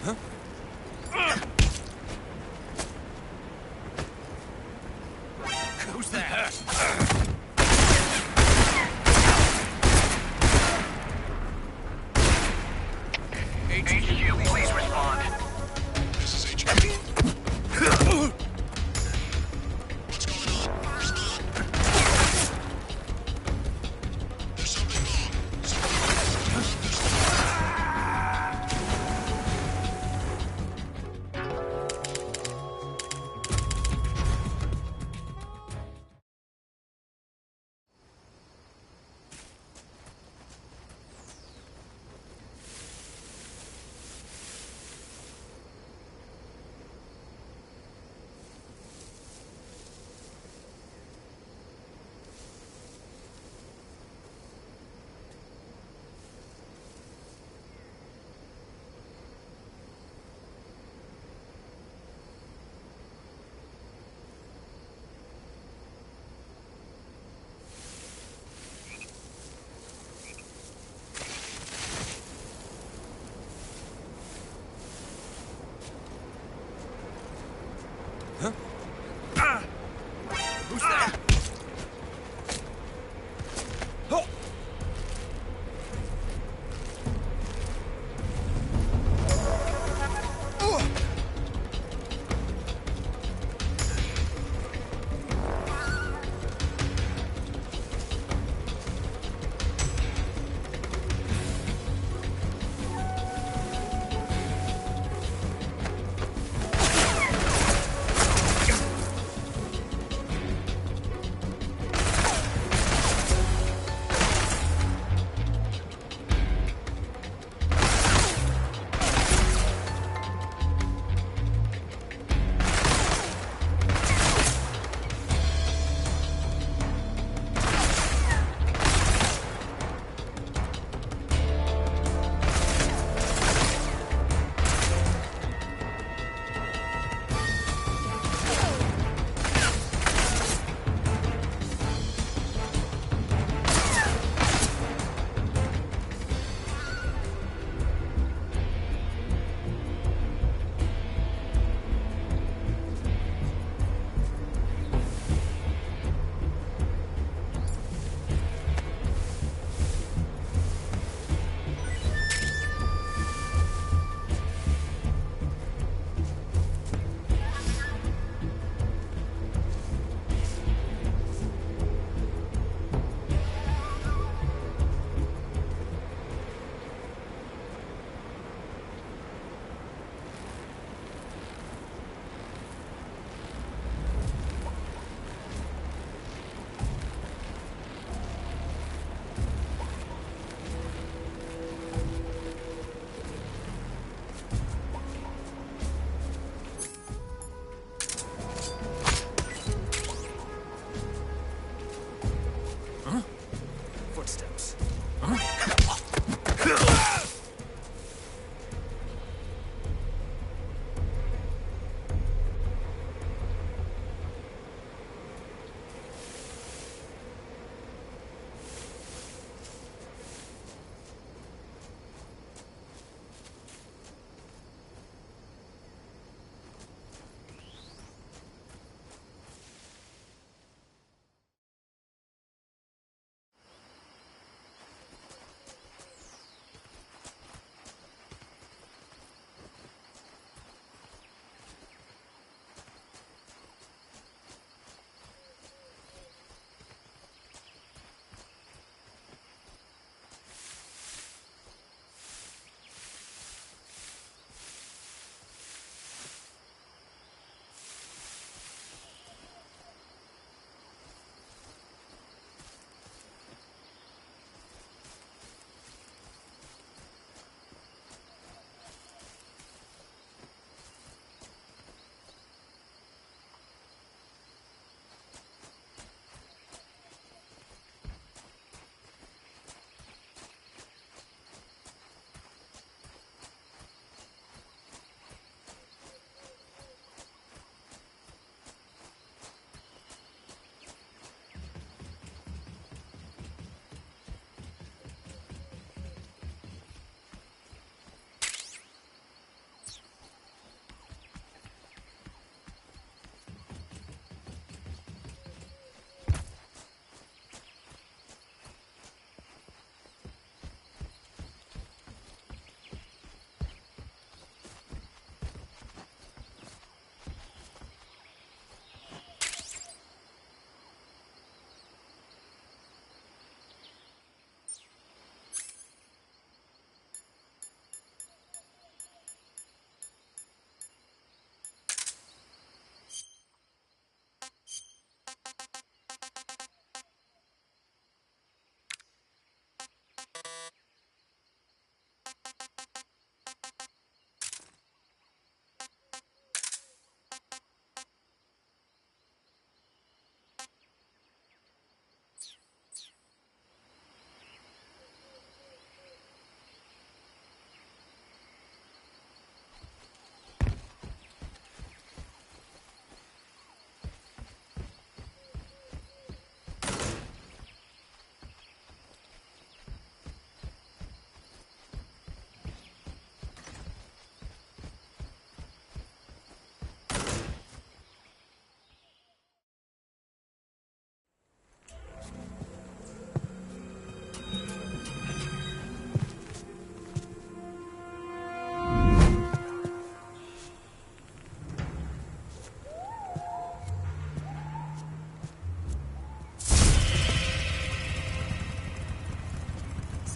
Speaker 7: Who's that?
Speaker 8: HQ, please respond.
Speaker 4: This is HQ. What's going on? Respond. There's something wrong.
Speaker 7: Who's that?
Speaker 1: Footsteps.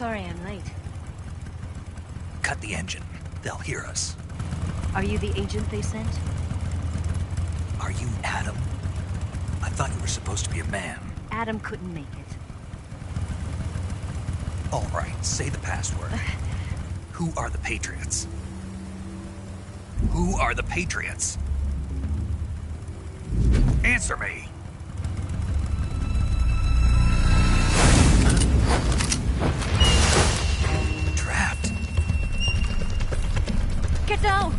Speaker 14: Sorry I'm late.
Speaker 1: Cut the engine. They'll hear us.
Speaker 14: Are you the agent they sent?
Speaker 1: Are you Adam? I thought you were supposed to be a man.
Speaker 14: Adam couldn't make it.
Speaker 1: All right, say the password. Who are the Patriots? Who are the Patriots? Answer me! Trapped.
Speaker 14: Get down!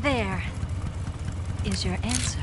Speaker 14: There is your answer.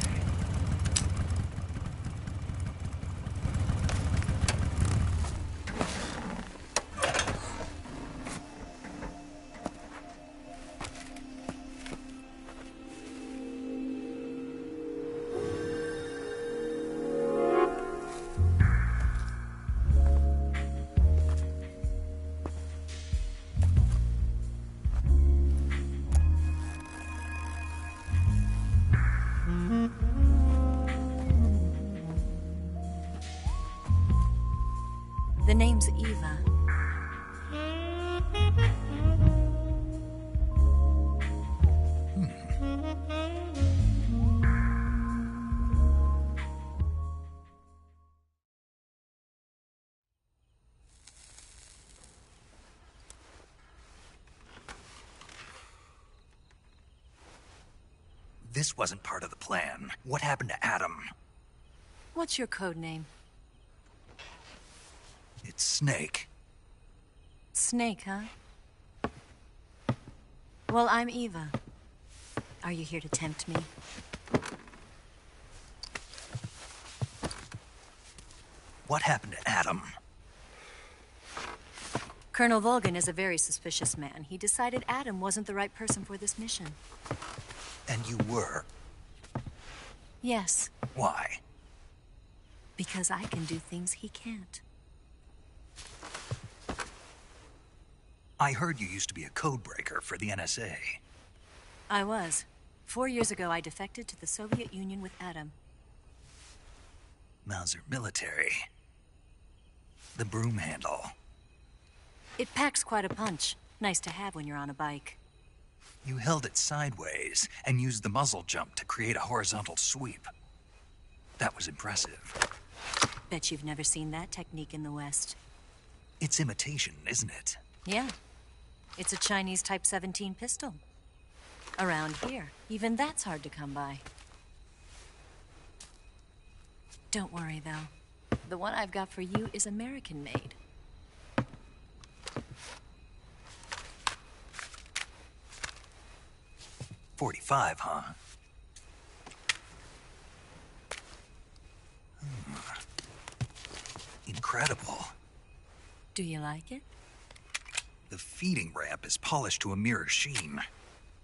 Speaker 14: The name's Eva.
Speaker 1: This wasn't part of the plan. What happened to Adam?
Speaker 14: What's your code name?
Speaker 1: It's Snake.
Speaker 14: Snake, huh? Well, I'm Eva. Are you here to tempt me?
Speaker 1: What happened to Adam?
Speaker 14: Colonel Volgin is a very suspicious man. He decided Adam wasn't the right person for this mission.
Speaker 1: And you were?
Speaker 14: Yes.
Speaker 1: Why?
Speaker 14: Because I can do things he can't.
Speaker 1: I heard you used to be a codebreaker for the NSA.
Speaker 14: I was. 4 years ago, I defected to the Soviet Union with Adam.
Speaker 1: Mauser military. The broom handle.
Speaker 14: It packs quite a punch. Nice to have when you're on a bike.
Speaker 1: You held it sideways and used the muzzle jump to create a horizontal sweep. That was impressive.
Speaker 14: Bet you've never seen that technique in the West.
Speaker 1: It's imitation, isn't it?
Speaker 14: Yeah. It's a Chinese Type 17 pistol. Around here, even that's hard to come by. Don't worry, though. The one I've got for you is American-made.
Speaker 1: .45, huh? Incredible.
Speaker 14: Do you like it?
Speaker 1: The feeding ramp is polished to a mirror sheen.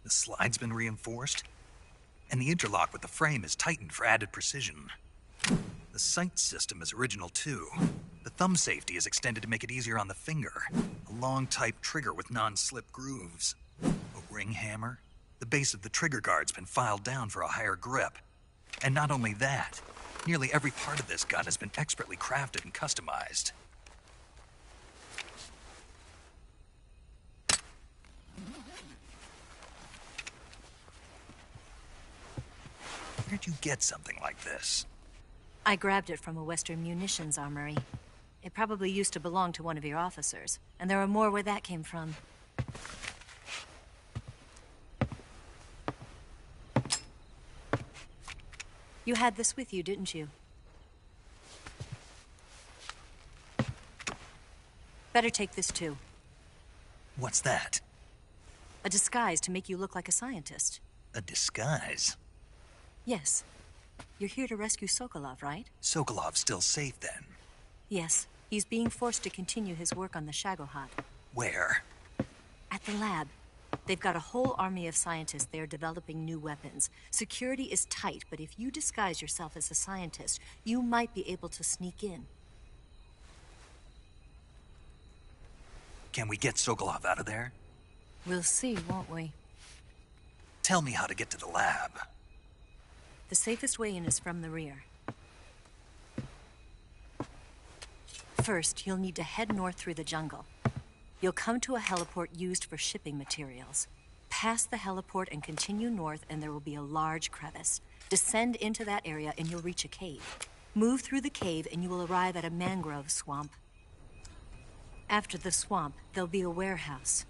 Speaker 1: The slide's been reinforced, and the interlock with the frame is tightened for added precision. The sight system is original too. The thumb safety is extended to make it easier on the finger. A long type trigger with non-slip grooves. A ring hammer. The base of the trigger guard's been filed down for a higher grip. And not only that, nearly every part of this gun has been expertly crafted and customized. Where'd you get something like this?
Speaker 14: I grabbed it from a Western munitions armory. It probably used to belong to one of your officers, and there are more where that came from. You had this with you, didn't you? Better take this too.
Speaker 1: What's that?
Speaker 14: A disguise to make you look like a scientist.
Speaker 1: A disguise?
Speaker 14: Yes. You're here to rescue Sokolov, right?
Speaker 1: Sokolov's still safe then?
Speaker 14: Yes. He's being forced to continue his work on the Shagohod.
Speaker 1: Where?
Speaker 14: At the lab. They've got a whole army of scientists there developing new weapons. Security is tight, but if you disguise yourself as a scientist, you might be able to sneak in.
Speaker 1: Can we get Sokolov out of there?
Speaker 14: We'll see, won't we?
Speaker 1: Tell me how to get to the lab.
Speaker 14: The safest way in is from the rear. First, you'll need to head north through the jungle. You'll come to a heliport used for shipping materials. Pass the heliport and continue north, and there will be a large crevice. Descend into that area and you'll reach a cave. Move through the cave and you will arrive at a mangrove swamp. After the swamp, there'll be a warehouse.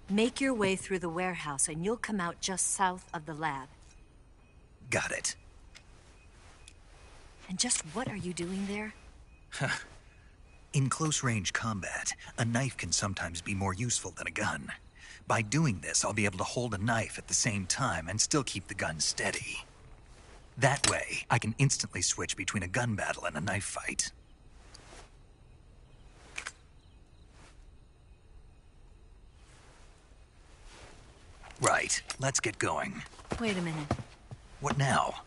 Speaker 14: Make your way through the warehouse and you'll come out just south of the lab.
Speaker 1: Got it.
Speaker 14: And just what are you doing there?
Speaker 1: In close-range combat, a knife can sometimes be more useful than a gun. By doing this, I'll be able to hold a knife at the same time and still keep the gun steady. That way, I can instantly switch between a gun battle and a knife fight. Right, let's get going.
Speaker 14: Wait a minute.
Speaker 1: What now?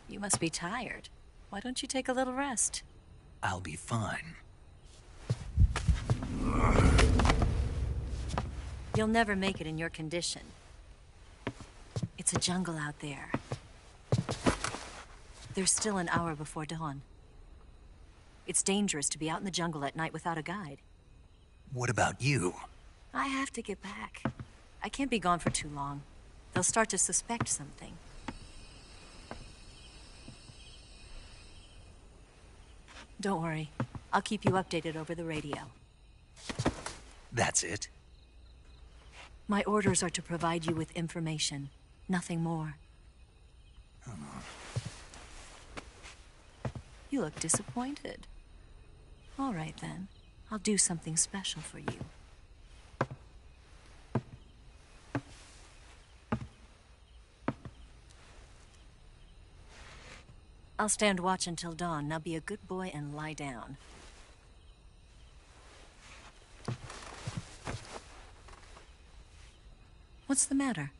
Speaker 14: You must be tired. Why don't you take a little rest?
Speaker 1: I'll be fine.
Speaker 14: You'll never make it in your condition. It's a jungle out there. There's still an hour before dawn. It's dangerous to be out in the jungle at night without a guide.
Speaker 1: What about you?
Speaker 14: I have to get back. I can't be gone for too long. They'll start to suspect something. Don't worry. I'll keep you updated over the radio.
Speaker 1: That's it?
Speaker 14: My orders are to provide you with information. Nothing more. You look disappointed. All right, then. I'll do something special for you. I'll stand watch until dawn. Now be a good boy and lie down. What's the matter?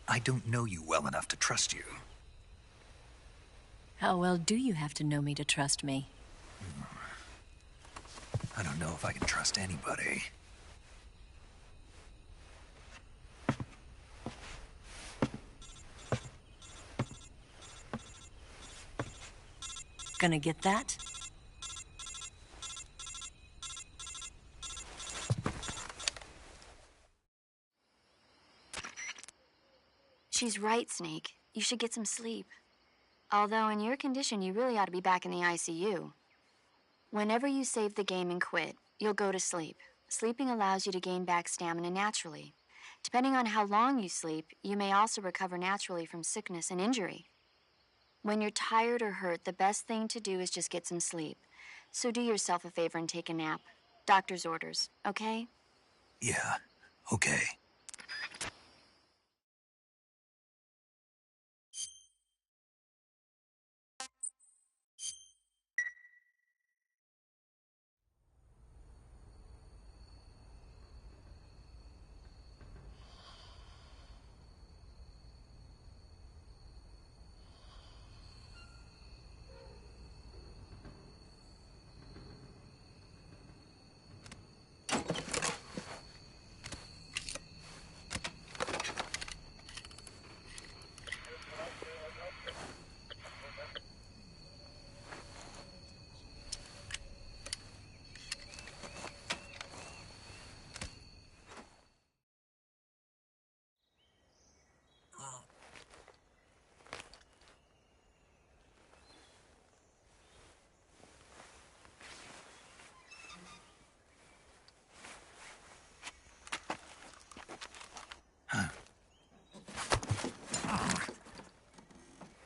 Speaker 1: I don't know you well enough to trust you.
Speaker 14: How well do you have to know me to trust me?
Speaker 1: I don't know if I can trust anybody.
Speaker 14: Gonna get that?
Speaker 5: She's right, Snake. You should get some sleep. Although in your condition, you really ought to be back in the ICU. Whenever you save the game and quit, you'll go to sleep. Sleeping allows you to gain back stamina naturally. Depending on how long you sleep, you may also recover naturally from sickness and injury. When you're tired or hurt, the best thing to do is just get some sleep. So do yourself a favor and take a nap. Doctor's orders, okay?
Speaker 1: Yeah, okay.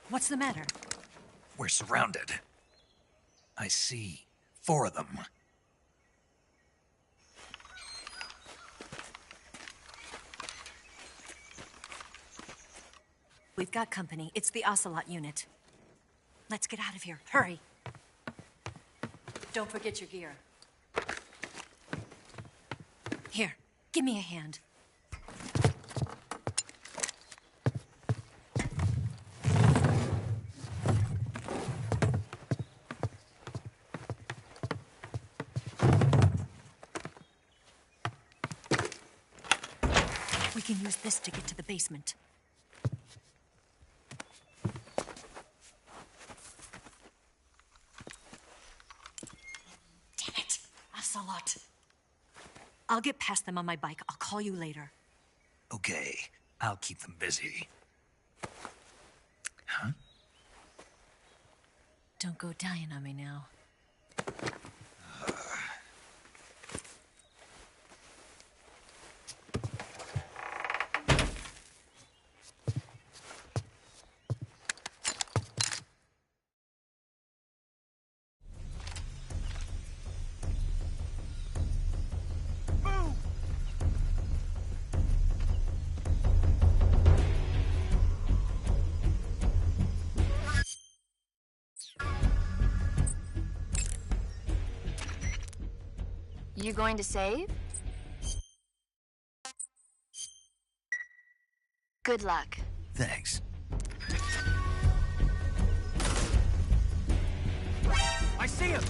Speaker 14: What's the matter?
Speaker 1: We're surrounded. I see 4 of them.
Speaker 14: We've got company. It's the Ocelot unit. Let's get out of here. Hurry. Don't forget your gear. Here, Give me a hand. We can use this to get to the basement. Damn it! Ocelot. I'll get past them on my bike. I'll call you later.
Speaker 1: Okay, I'll keep them busy. Huh?
Speaker 14: Don't go dying on me now.
Speaker 5: You going to save? Good luck.
Speaker 1: Thanks.
Speaker 3: I see him!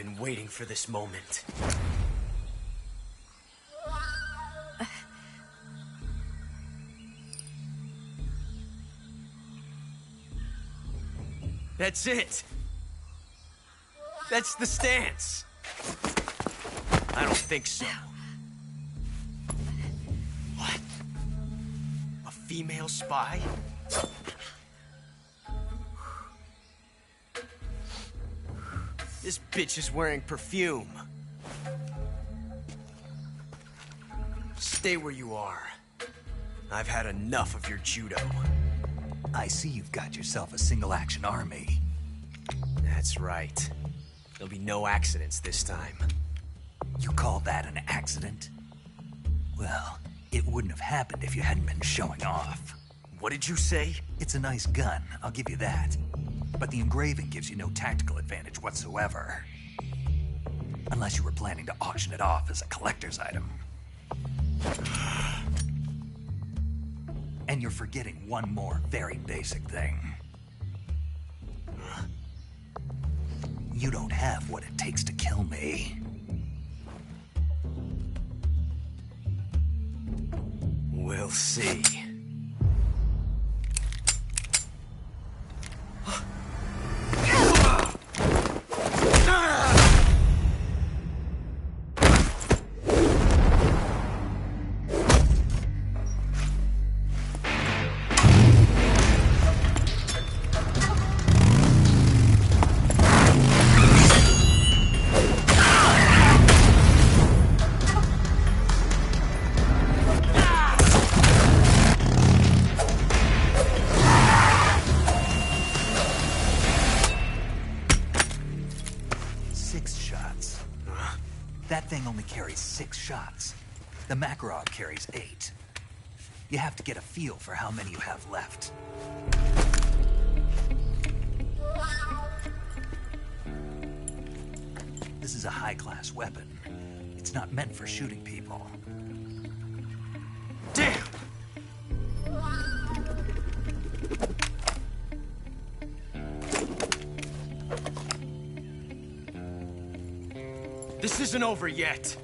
Speaker 3: been waiting for this moment. That's it. That's the stance. I don't think so. What? A female spy? This bitch is wearing perfume. Stay where you are. I've had enough of your judo.
Speaker 1: I see you've got yourself a single-action army.
Speaker 3: That's right. There'll be no accidents this time.
Speaker 1: You call that an accident? Well, it wouldn't have happened if you hadn't been showing off.
Speaker 3: What did you say?
Speaker 1: It's a nice gun, I'll give you that. But the engraving gives you no tactical advantage whatsoever. Unless you were planning to auction it off as a collector's item. And you're forgetting one more very basic thing. You don't have what it takes to kill me.
Speaker 3: We'll see.
Speaker 1: That thing only carries 6 shots. The Makarov carries 8. You have to get a feel for how many you have left. This is a high-class weapon. It's not meant for shooting people.
Speaker 3: Damn! This isn't over yet.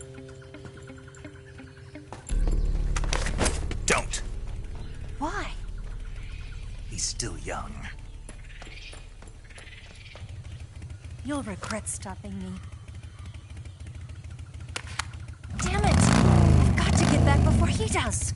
Speaker 1: Don't.
Speaker 14: Why?
Speaker 1: He's still young.
Speaker 14: You'll regret stopping me. Damn it! I've got to get back before he does.